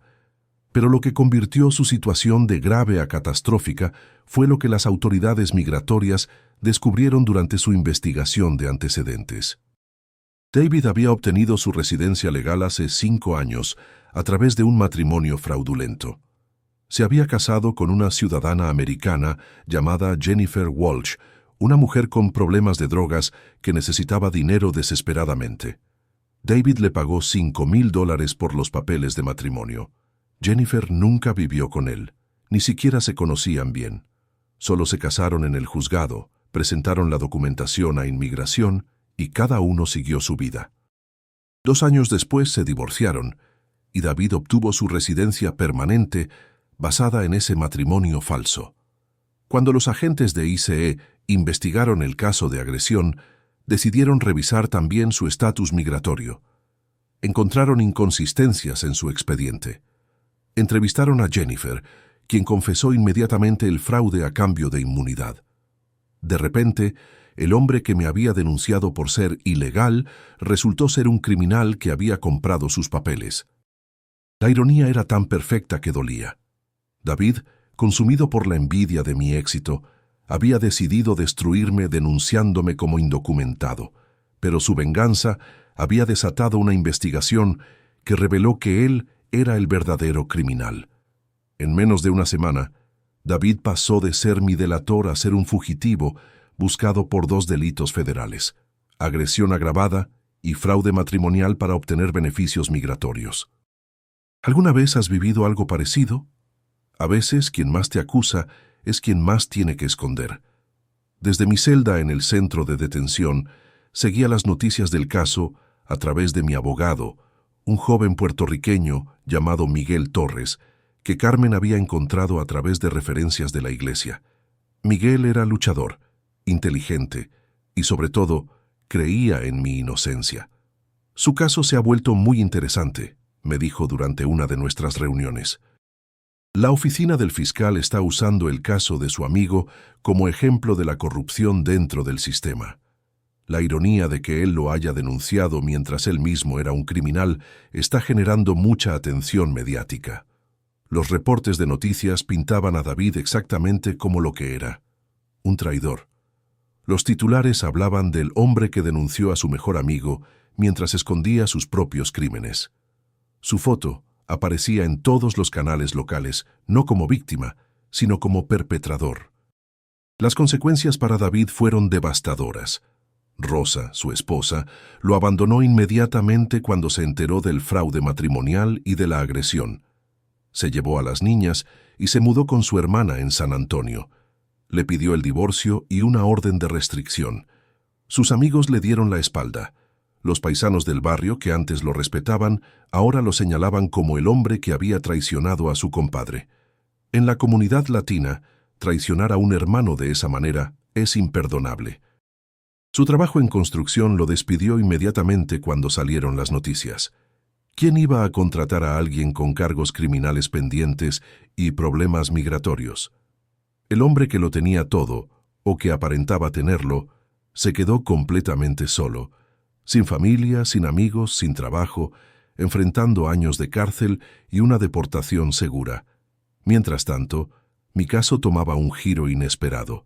Pero lo que convirtió su situación de grave a catastrófica fue lo que las autoridades migratorias descubrieron durante su investigación de antecedentes. David había obtenido su residencia legal hace 5 años a través de un matrimonio fraudulento. Se había casado con una ciudadana americana llamada Jennifer Walsh, una mujer con problemas de drogas que necesitaba dinero desesperadamente. David le pagó $5,000 por los papeles de matrimonio. Jennifer nunca vivió con él, ni siquiera se conocían bien. Solo se casaron en el juzgado, presentaron la documentación a inmigración y cada uno siguió su vida. 2 años después se divorciaron y David obtuvo su residencia permanente basada en ese matrimonio falso. Cuando los agentes de ICE investigaron el caso de agresión, decidieron revisar también su estatus migratorio. Encontraron inconsistencias en su expediente. Entrevistaron a Jennifer, quien confesó inmediatamente el fraude a cambio de inmunidad. De repente, el hombre que me había denunciado por ser ilegal resultó ser un criminal que había comprado sus papeles. La ironía era tan perfecta que dolía. David, consumido por la envidia de mi éxito, había decidido destruirme denunciándome como indocumentado, pero su venganza había desatado una investigación que reveló que él era el verdadero criminal. En menos de una semana, David pasó de ser mi delator a ser un fugitivo buscado por 2 delitos federales: agresión agravada y fraude matrimonial para obtener beneficios migratorios. ¿Alguna vez has vivido algo parecido? A veces, quien más te acusa es quien más tiene que esconder. Desde mi celda en el centro de detención, seguía las noticias del caso a través de mi abogado, un joven puertorriqueño llamado Miguel Torres, que Carmen había encontrado a través de referencias de la iglesia. Miguel era luchador, inteligente y, sobre todo, creía en mi inocencia. Su caso se ha vuelto muy interesante, me dijo durante una de nuestras reuniones. La oficina del fiscal está usando el caso de su amigo como ejemplo de la corrupción dentro del sistema. La ironía de que él lo haya denunciado mientras él mismo era un criminal está generando mucha atención mediática. Los reportes de noticias pintaban a David exactamente como lo que era: un traidor. Los titulares hablaban del hombre que denunció a su mejor amigo mientras escondía sus propios crímenes. Su foto aparecía en todos los canales locales, no como víctima, sino como perpetrador. Las consecuencias para David fueron devastadoras. Rosa, su esposa, lo abandonó inmediatamente cuando se enteró del fraude matrimonial y de la agresión. Se llevó a las niñas y se mudó con su hermana en San Antonio. Le pidió el divorcio y una orden de restricción. Sus amigos le dieron la espalda. Los paisanos del barrio, que antes lo respetaban, ahora lo señalaban como el hombre que había traicionado a su compadre. En la comunidad latina, traicionar a un hermano de esa manera es imperdonable. Su trabajo en construcción lo despidió inmediatamente cuando salieron las noticias. ¿Quién iba a contratar a alguien con cargos criminales pendientes y problemas migratorios? El hombre que lo tenía todo, o que aparentaba tenerlo, se quedó completamente solo, sin familia, sin amigos, sin trabajo, enfrentando años de cárcel y una deportación segura. Mientras tanto, mi caso tomaba un giro inesperado.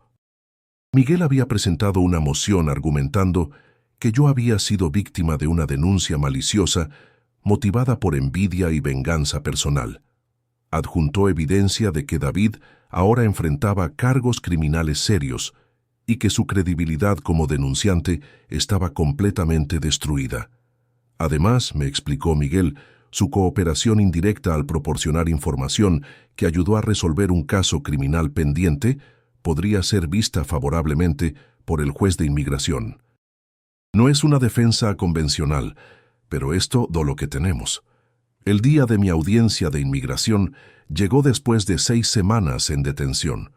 Miguel había presentado una moción argumentando que yo había sido víctima de una denuncia maliciosa motivada por envidia y venganza personal. Adjuntó evidencia de que David ahora enfrentaba cargos criminales serios y que su credibilidad como denunciante estaba completamente destruida. Además, me explicó Miguel, su cooperación indirecta al proporcionar información que ayudó a resolver un caso criminal pendiente podría ser vista favorablemente por el juez de inmigración. No es una defensa convencional, pero esto es lo que tenemos. El día de mi audiencia de inmigración llegó después de 6 semanas en detención.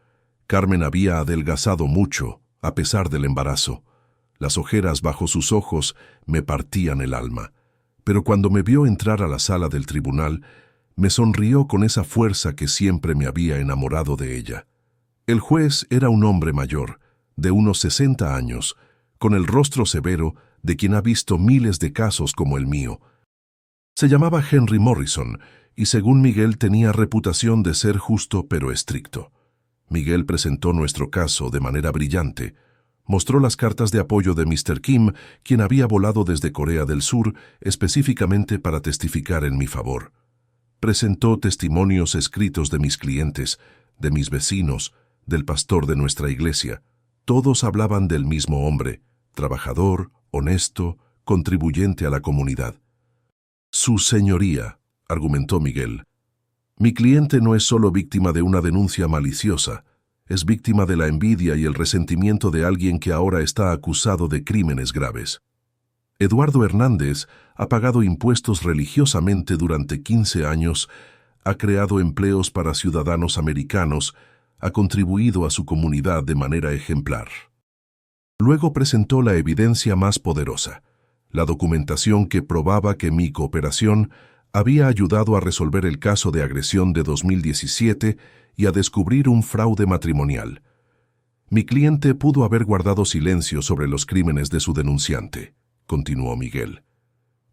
Carmen había adelgazado mucho, a pesar del embarazo. Las ojeras bajo sus ojos me partían el alma. Pero cuando me vio entrar a la sala del tribunal, me sonrió con esa fuerza que siempre me había enamorado de ella. El juez era un hombre mayor, de unos 60 años, con el rostro severo de quien ha visto miles de casos como el mío. Se llamaba Henry Morrison, y según Miguel tenía reputación de ser justo pero estricto. Miguel presentó nuestro caso de manera brillante. Mostró las cartas de apoyo de Mr. Kim, quien había volado desde Corea del Sur específicamente para testificar en mi favor. Presentó testimonios escritos de mis clientes, de mis vecinos, del pastor de nuestra iglesia. Todos hablaban del mismo hombre, trabajador, honesto, contribuyente a la comunidad. Su señoría, argumentó Miguel, mi cliente no es solo víctima de una denuncia maliciosa, es víctima de la envidia y el resentimiento de alguien que ahora está acusado de crímenes graves. Eduardo Hernández ha pagado impuestos religiosamente durante 15 años, ha creado empleos para ciudadanos americanos, ha contribuido a su comunidad de manera ejemplar. Luego presentó la evidencia más poderosa, la documentación que probaba que mi cooperación había ayudado a resolver el caso de agresión de 2017 y a descubrir un fraude matrimonial. Mi cliente pudo haber guardado silencio sobre los crímenes de su denunciante, continuó Miguel,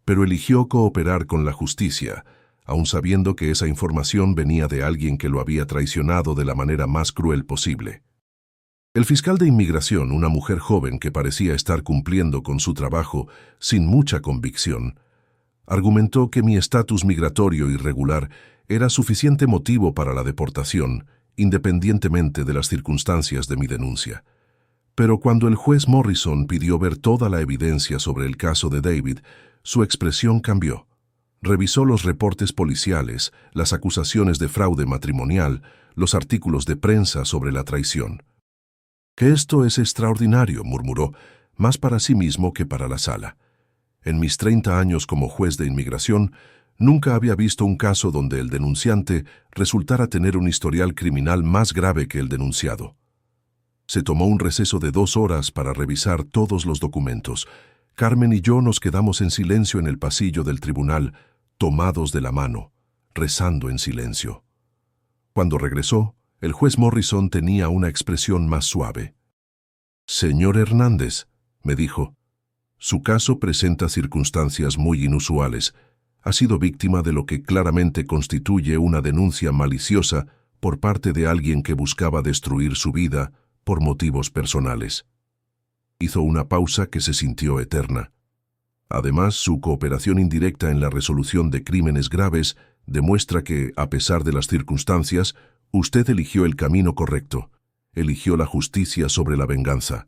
pero eligió cooperar con la justicia, aun sabiendo que esa información venía de alguien que lo había traicionado de la manera más cruel posible. El fiscal de inmigración, una mujer joven que parecía estar cumpliendo con su trabajo sin mucha convicción, argumentó que mi estatus migratorio irregular era suficiente motivo para la deportación, independientemente de las circunstancias de mi denuncia. Pero cuando el juez Morrison pidió ver toda la evidencia sobre el caso de David, su expresión cambió. Revisó los reportes policiales, las acusaciones de fraude matrimonial, los artículos de prensa sobre la traición. «Que esto es extraordinario», murmuró, más para sí mismo que para la sala. En mis 30 años como juez de inmigración, nunca había visto un caso donde el denunciante resultara tener un historial criminal más grave que el denunciado. Se tomó un receso de 2 horas para revisar todos los documentos. Carmen y yo nos quedamos en silencio en el pasillo del tribunal, tomados de la mano, rezando en silencio. Cuando regresó, el juez Morrison tenía una expresión más suave. «Señor Hernández», me dijo, «su caso presenta circunstancias muy inusuales. Ha sido víctima de lo que claramente constituye una denuncia maliciosa por parte de alguien que buscaba destruir su vida por motivos personales». Hizo una pausa que se sintió eterna. Además, su cooperación indirecta en la resolución de crímenes graves demuestra que, a pesar de las circunstancias, usted eligió el camino correcto, eligió la justicia sobre la venganza.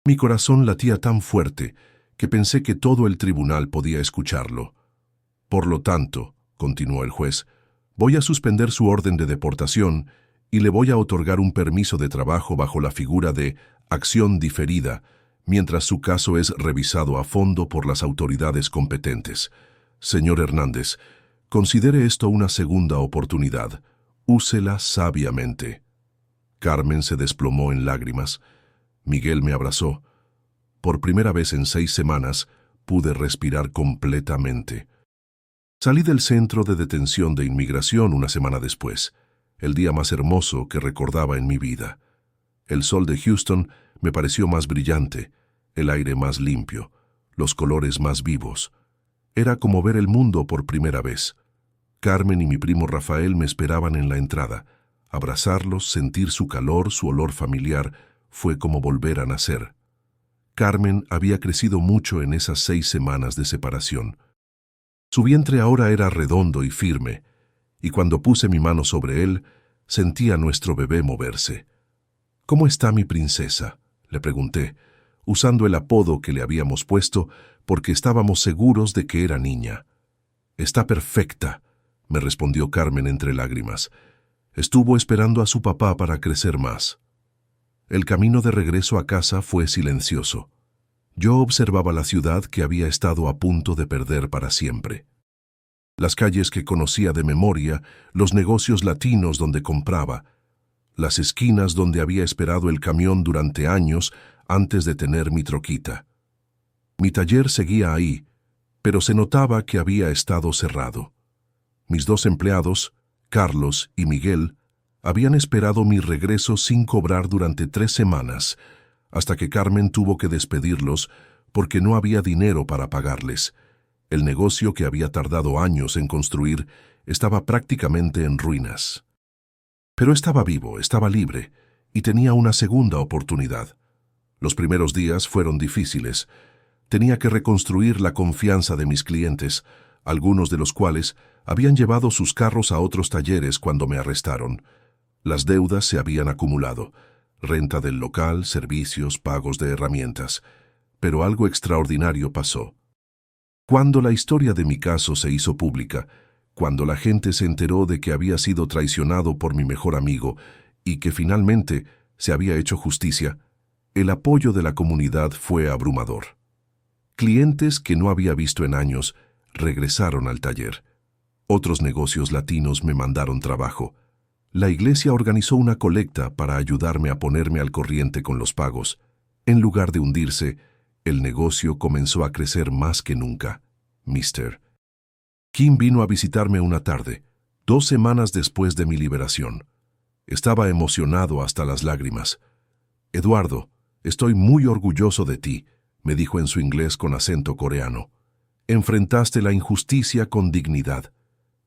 Mi corazón latía tan fuerte que pensé que todo el tribunal podía escucharlo. Por lo tanto, continuó el juez, Voy a suspender su orden de deportación y le voy a otorgar un permiso de trabajo bajo la figura de acción diferida, mientras su caso es revisado a fondo por las autoridades competentes. Señor Hernández, considere esto una segunda oportunidad. Úsela sabiamente». Carmen se desplomó en lágrimas. Miguel me abrazó. Por primera vez en 6 semanas pude respirar completamente. Salí del centro de detención de inmigración una semana después, el día más hermoso que recordaba en mi vida. El sol de Houston me pareció más brillante, el aire más limpio, los colores más vivos. Era como ver el mundo por primera vez. Carmen y mi primo Rafael me esperaban en la entrada. Abrazarlos, sentir su calor, su olor familiar, fue como volver a nacer. Carmen había crecido mucho en esas 6 semanas de separación. Su vientre ahora era redondo y firme, y cuando puse mi mano sobre él, sentí a nuestro bebé moverse. «¿Cómo está mi princesa?», le pregunté, usando el apodo que le habíamos puesto porque estábamos seguros de que era niña. «Está perfecta», me respondió Carmen entre lágrimas. Estuvo esperando a su papá para crecer más. El camino de regreso a casa fue silencioso. Yo observaba la ciudad que había estado a punto de perder para siempre. Las calles que conocía de memoria, los negocios latinos donde compraba, las esquinas donde había esperado el camión durante años antes de tener mi troquita. Mi taller seguía ahí, pero se notaba que había estado cerrado. Mis 2 empleados, Carlos y Miguel, habían esperado mi regreso sin cobrar durante 3 semanas, hasta que Carmen tuvo que despedirlos porque no había dinero para pagarles. El negocio que había tardado años en construir estaba prácticamente en ruinas. Pero estaba vivo, estaba libre, y tenía una segunda oportunidad. Los primeros días fueron difíciles. Tenía que reconstruir la confianza de mis clientes, algunos de los cuales habían llevado sus carros a otros talleres cuando me arrestaron. Las deudas se habían acumulado. Renta del local, servicios, pagos de herramientas. Pero algo extraordinario pasó. Cuando la historia de mi caso se hizo pública, cuando la gente se enteró de que había sido traicionado por mi mejor amigo y que finalmente se había hecho justicia, el apoyo de la comunidad fue abrumador. Clientes que no había visto en años regresaron al taller. Otros negocios latinos me mandaron trabajo. La iglesia organizó una colecta para ayudarme a ponerme al corriente con los pagos. En lugar de hundirse, el negocio comenzó a crecer más que nunca. Mr. Kim vino a visitarme una tarde, 2 semanas después de mi liberación. Estaba emocionado hasta las lágrimas. «Eduardo, estoy muy orgulloso de ti», me dijo en su inglés con acento coreano. «Enfrentaste la injusticia con dignidad.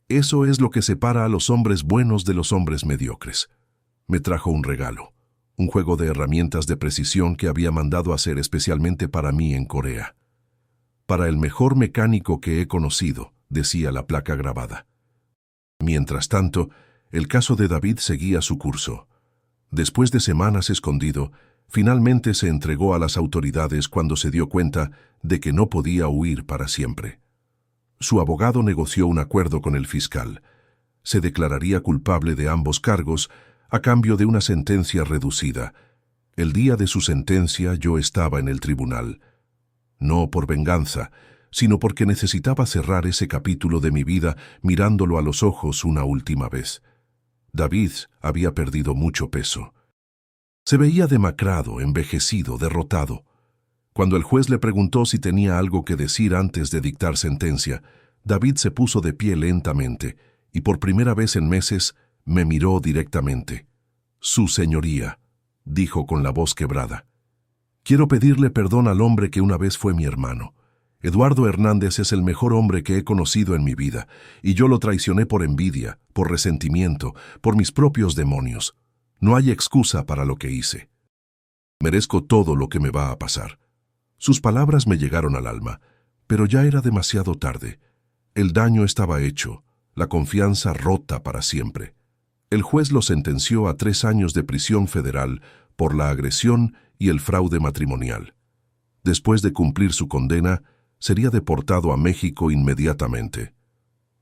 Eso es lo que separa a los hombres buenos de los hombres mediocres». Me trajo un regalo, un juego de herramientas de precisión que había mandado hacer especialmente para mí en Corea. «Para el mejor mecánico que he conocido», decía la placa grabada. Mientras tanto, el caso de David seguía su curso. Después de semanas escondido, finalmente se entregó a las autoridades cuando se dio cuenta de que no podía huir para siempre. Su abogado negoció un acuerdo con el fiscal. Se declararía culpable de ambos cargos a cambio de una sentencia reducida. El día de su sentencia yo estaba en el tribunal. No por venganza, sino porque necesitaba cerrar ese capítulo de mi vida mirándolo a los ojos una última vez. David había perdido mucho peso. Se veía demacrado, envejecido, derrotado. Cuando el juez le preguntó si tenía algo que decir antes de dictar sentencia, David se puso de pie lentamente y por primera vez en meses me miró directamente. «Su señoría», dijo con la voz quebrada, «quiero pedirle perdón al hombre que una vez fue mi hermano. Eduardo Hernández es el mejor hombre que he conocido en mi vida, y yo lo traicioné por envidia, por resentimiento, por mis propios demonios. No hay excusa para lo que hice. Merezco todo lo que me va a pasar». Sus palabras me llegaron al alma, pero ya era demasiado tarde. El daño estaba hecho, la confianza rota para siempre. El juez lo sentenció a 3 años de prisión federal por la agresión y el fraude matrimonial. Después de cumplir su condena, sería deportado a México inmediatamente.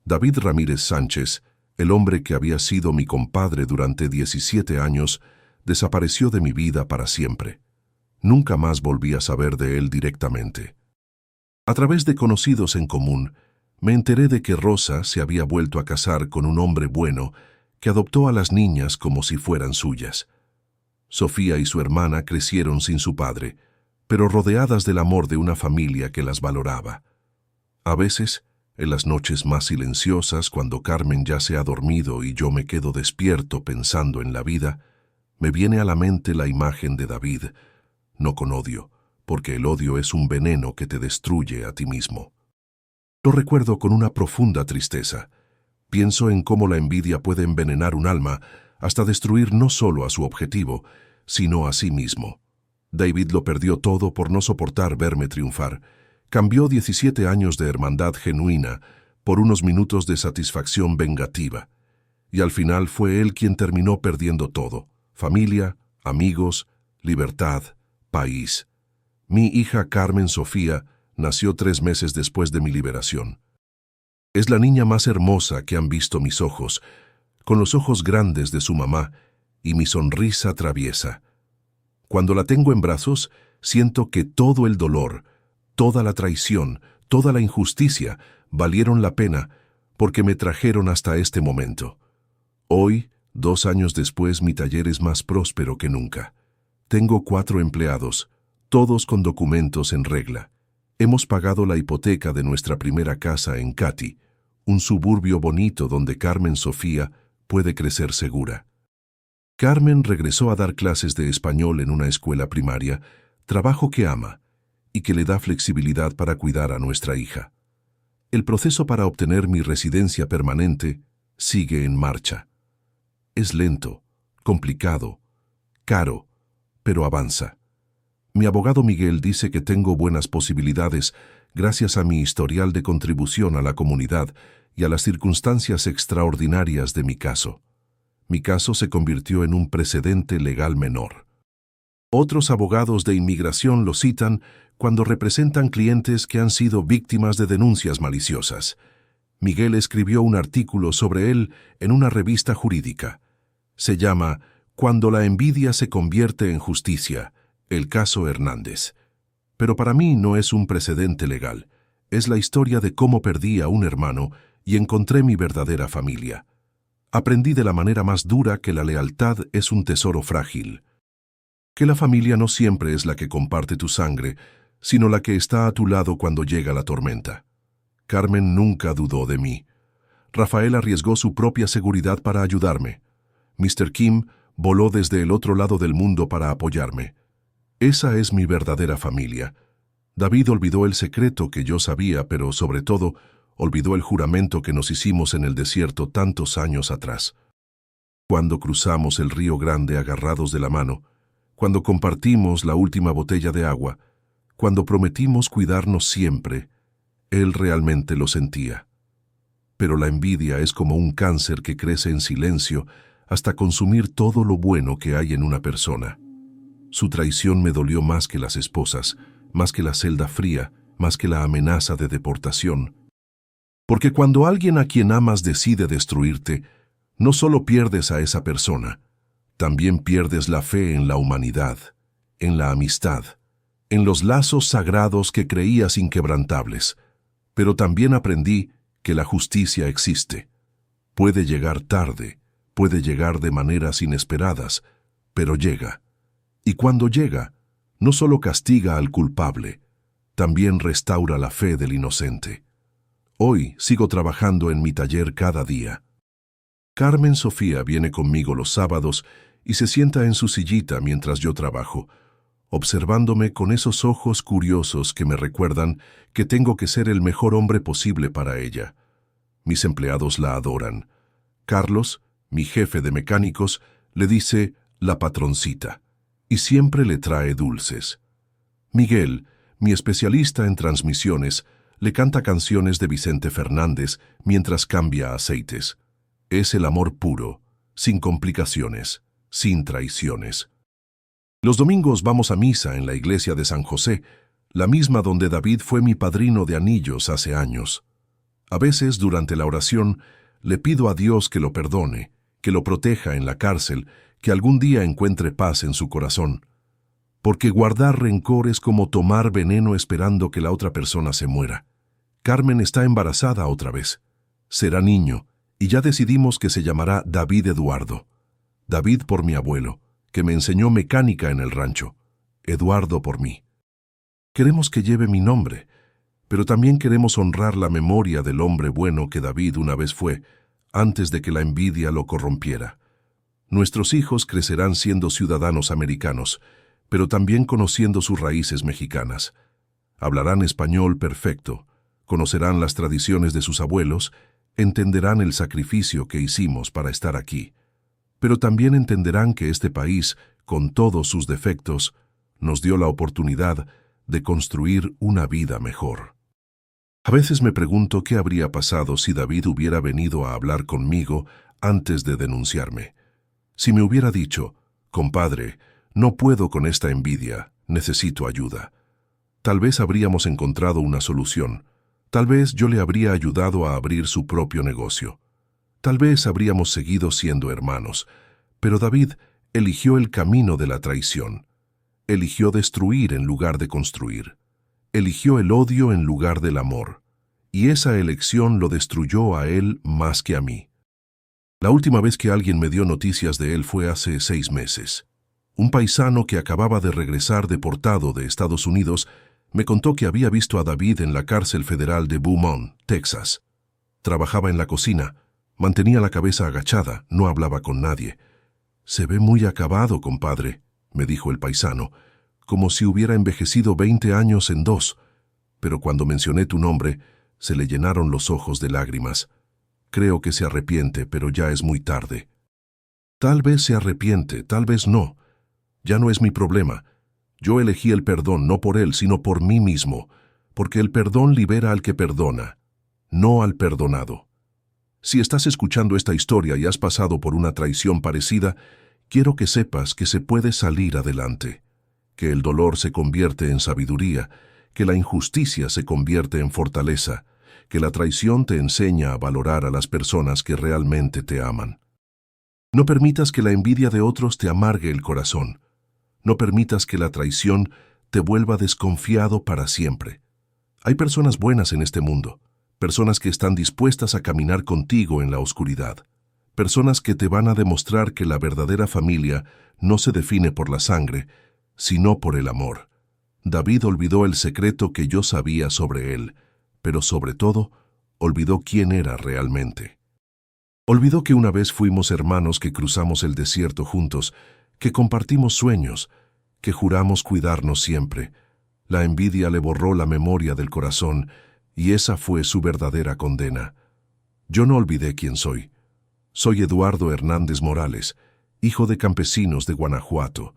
David Ramírez Sánchez, El hombre que había sido mi compadre durante 17 años desapareció de mi vida para siempre. Nunca más volví a saber de él directamente. A través de conocidos en común, me enteré de que Rosa se había vuelto a casar con un hombre bueno que adoptó a las niñas como si fueran suyas. Sofía y su hermana crecieron sin su padre, pero rodeadas del amor de una familia que las valoraba. A veces, en las noches más silenciosas, cuando Carmen ya se ha dormido y yo me quedo despierto pensando en la vida, me viene a la mente la imagen de David, no con odio, porque el odio es un veneno que te destruye a ti mismo. Lo recuerdo con una profunda tristeza. Pienso en cómo la envidia puede envenenar un alma hasta destruir no solo a su objetivo, sino a sí mismo. David lo perdió todo por no soportar verme triunfar. Cambió 17 años de hermandad genuina por unos minutos de satisfacción vengativa. Y al final fue él quien terminó perdiendo todo: familia, amigos, libertad, país. Mi hija Carmen Sofía nació 3 meses después de mi liberación. Es la niña más hermosa que han visto mis ojos, con los ojos grandes de su mamá y mi sonrisa traviesa. Cuando la tengo en brazos, siento que todo el dolor, toda la traición, toda la injusticia valieron la pena porque me trajeron hasta este momento. Hoy, 2 años después, mi taller es más próspero que nunca. Tengo 4 empleados, todos con documentos en regla. Hemos pagado la hipoteca de nuestra primera casa en Cati, un suburbio bonito donde Carmen Sofía puede crecer segura. Carmen regresó a dar clases de español en una escuela primaria, trabajo que ama y que le da flexibilidad para cuidar a nuestra hija. El proceso para obtener mi residencia permanente sigue en marcha. Es lento, complicado, caro, pero avanza. Mi abogado Miguel dice que tengo buenas posibilidades gracias a mi historial de contribución a la comunidad y a las circunstancias extraordinarias de mi caso. Mi caso se convirtió en un precedente legal menor. Otros abogados de inmigración lo citan cuando representan clientes que han sido víctimas de denuncias maliciosas. Miguel escribió un artículo sobre él en una revista jurídica. Se llama Cuando la envidia se convierte en justicia, el caso Hernández. Pero para mí no es un precedente legal. Es la historia de cómo perdí a un hermano y encontré mi verdadera familia. Aprendí de la manera más dura que la lealtad es un tesoro frágil. Que la familia no siempre es la que comparte tu sangre, sino la que está a tu lado cuando llega la tormenta. Carmen nunca dudó de mí. Rafael arriesgó su propia seguridad para ayudarme. Mr. Kim voló desde el otro lado del mundo para apoyarme. Esa es mi verdadera familia. David olvidó el secreto que yo sabía, pero sobre todo, olvidó el juramento que nos hicimos en el desierto tantos años atrás. Cuando cruzamos el río Grande agarrados de la mano, cuando compartimos la última botella de agua, cuando prometimos cuidarnos siempre, él realmente lo sentía. Pero la envidia es como un cáncer que crece en silencio hasta consumir todo lo bueno que hay en una persona. Su traición me dolió más que las esposas, más que la celda fría, más que la amenaza de deportación. Porque cuando alguien a quien amas decide destruirte, no solo pierdes a esa persona, también pierdes la fe en la humanidad, en la amistad, en los lazos sagrados que creías inquebrantables. Pero también aprendí que la justicia existe. Puede llegar tarde, puede llegar de maneras inesperadas, pero llega. Y cuando llega, no solo castiga al culpable, también restaura la fe del inocente. Hoy sigo trabajando en mi taller cada día. Carmen Sofía viene conmigo los sábados y se sienta en su sillita mientras yo trabajo, observándome con esos ojos curiosos que me recuerdan que tengo que ser el mejor hombre posible para ella. Mis empleados la adoran. Carlos, mi jefe de mecánicos, le dice la patroncita, y siempre le trae dulces. Miguel, mi especialista en transmisiones, le canta canciones de Vicente Fernández mientras cambia aceites. Es el amor puro, sin complicaciones, sin traiciones. Los domingos vamos a misa en la iglesia de San José, la misma donde David fue mi padrino de anillos hace años. A veces, durante la oración, Le pido a Dios que lo perdone, que lo proteja en la cárcel, que algún día encuentre paz en su corazón. Porque guardar rencor es como tomar veneno esperando que la otra persona se muera. Carmen está embarazada otra vez. Será niño, y ya decidimos que se llamará David Eduardo. David por mi abuelo, que me enseñó mecánica en el rancho. Eduardo por mí. Queremos que lleve mi nombre, pero también queremos honrar la memoria del hombre bueno que David una vez fue, antes de que la envidia lo corrompiera. Nuestros hijos crecerán siendo ciudadanos americanos, pero también conociendo sus raíces mexicanas. Hablarán español perfecto, conocerán las tradiciones de sus abuelos, entenderán el sacrificio que hicimos para estar aquí. Pero también entenderán que este país, con todos sus defectos, nos dio la oportunidad de construir una vida mejor. A veces me pregunto qué habría pasado si David hubiera venido a hablar conmigo antes de denunciarme. Si me hubiera dicho, compadre, no puedo con esta envidia, necesito ayuda. Tal vez habríamos encontrado una solución. Tal vez yo le habría ayudado a abrir su propio negocio. Tal vez habríamos seguido siendo hermanos. Pero David eligió el camino de la traición. Eligió destruir en lugar de construir. Eligió el odio en lugar del amor. Y esa elección lo destruyó a él más que a mí. La última vez que alguien me dio noticias de él fue hace 6 meses. Un paisano que acababa de regresar deportado de Estados Unidos me contó que había visto a David en la cárcel federal de Beaumont, Texas. Trabajaba en la cocina, mantenía la cabeza agachada, no hablaba con nadie. «Se ve muy acabado, compadre», me dijo el paisano, como si hubiera envejecido 20 años en 2. Pero cuando mencioné tu nombre, se le llenaron los ojos de lágrimas. Creo que se arrepiente, pero ya es muy tarde. Tal vez se arrepiente, tal vez no. Ya no es mi problema. Yo elegí el perdón no por él, sino por mí mismo, porque el perdón libera al que perdona, no al perdonado. Si estás escuchando esta historia y has pasado por una traición parecida, quiero que sepas que se puede salir adelante, que el dolor se convierte en sabiduría, que la injusticia se convierte en fortaleza, que la traición te enseña a valorar a las personas que realmente te aman. No permitas que la envidia de otros te amargue el corazón. No permitas que la traición te vuelva desconfiado para siempre. Hay personas buenas en este mundo, personas que están dispuestas a caminar contigo en la oscuridad, personas que te van a demostrar que la verdadera familia no se define por la sangre, sino por el amor. David olvidó el secreto que yo sabía sobre él, pero sobre todo, olvidó quién era realmente. Olvidó que una vez fuimos hermanos que cruzamos el desierto juntos, que compartimos sueños, que juramos cuidarnos siempre. La envidia le borró la memoria del corazón, y esa fue su verdadera condena. Yo no olvidé quién soy. Soy Eduardo Hernández Morales, hijo de campesinos de Guanajuato,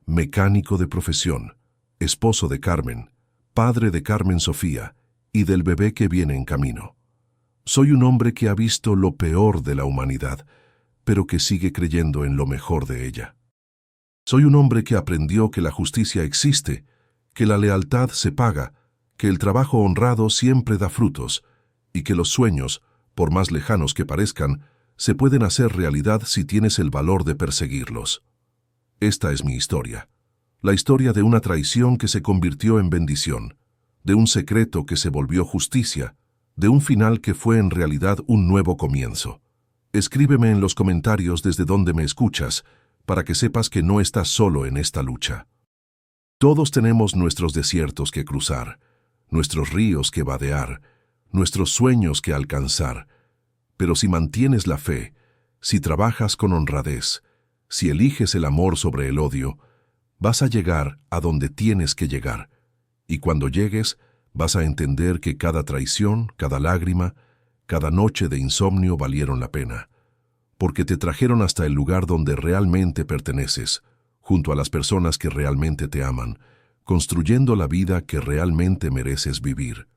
mecánico de profesión, esposo de Carmen, padre de Carmen Sofía y del bebé que viene en camino. Soy un hombre que ha visto lo peor de la humanidad, pero que sigue creyendo en lo mejor de ella. Soy un hombre que aprendió que la justicia existe, que la lealtad se paga, que el trabajo honrado siempre da frutos, y que los sueños, por más lejanos que parezcan, se pueden hacer realidad si tienes el valor de perseguirlos. Esta es mi historia. La historia de una traición que se convirtió en bendición, de un secreto que se volvió justicia, de un final que fue en realidad un nuevo comienzo. Escríbeme en los comentarios desde donde me escuchas, para que sepas que no estás solo en esta lucha. Todos tenemos nuestros desiertos que cruzar, nuestros ríos que vadear, nuestros sueños que alcanzar. Pero si mantienes la fe, si trabajas con honradez, si eliges el amor sobre el odio, vas a llegar a donde tienes que llegar. Y cuando llegues, vas a entender que cada traición, cada lágrima, cada noche de insomnio valieron la pena, porque te trajeron hasta el lugar donde realmente perteneces, junto a las personas que realmente te aman, construyendo la vida que realmente mereces vivir.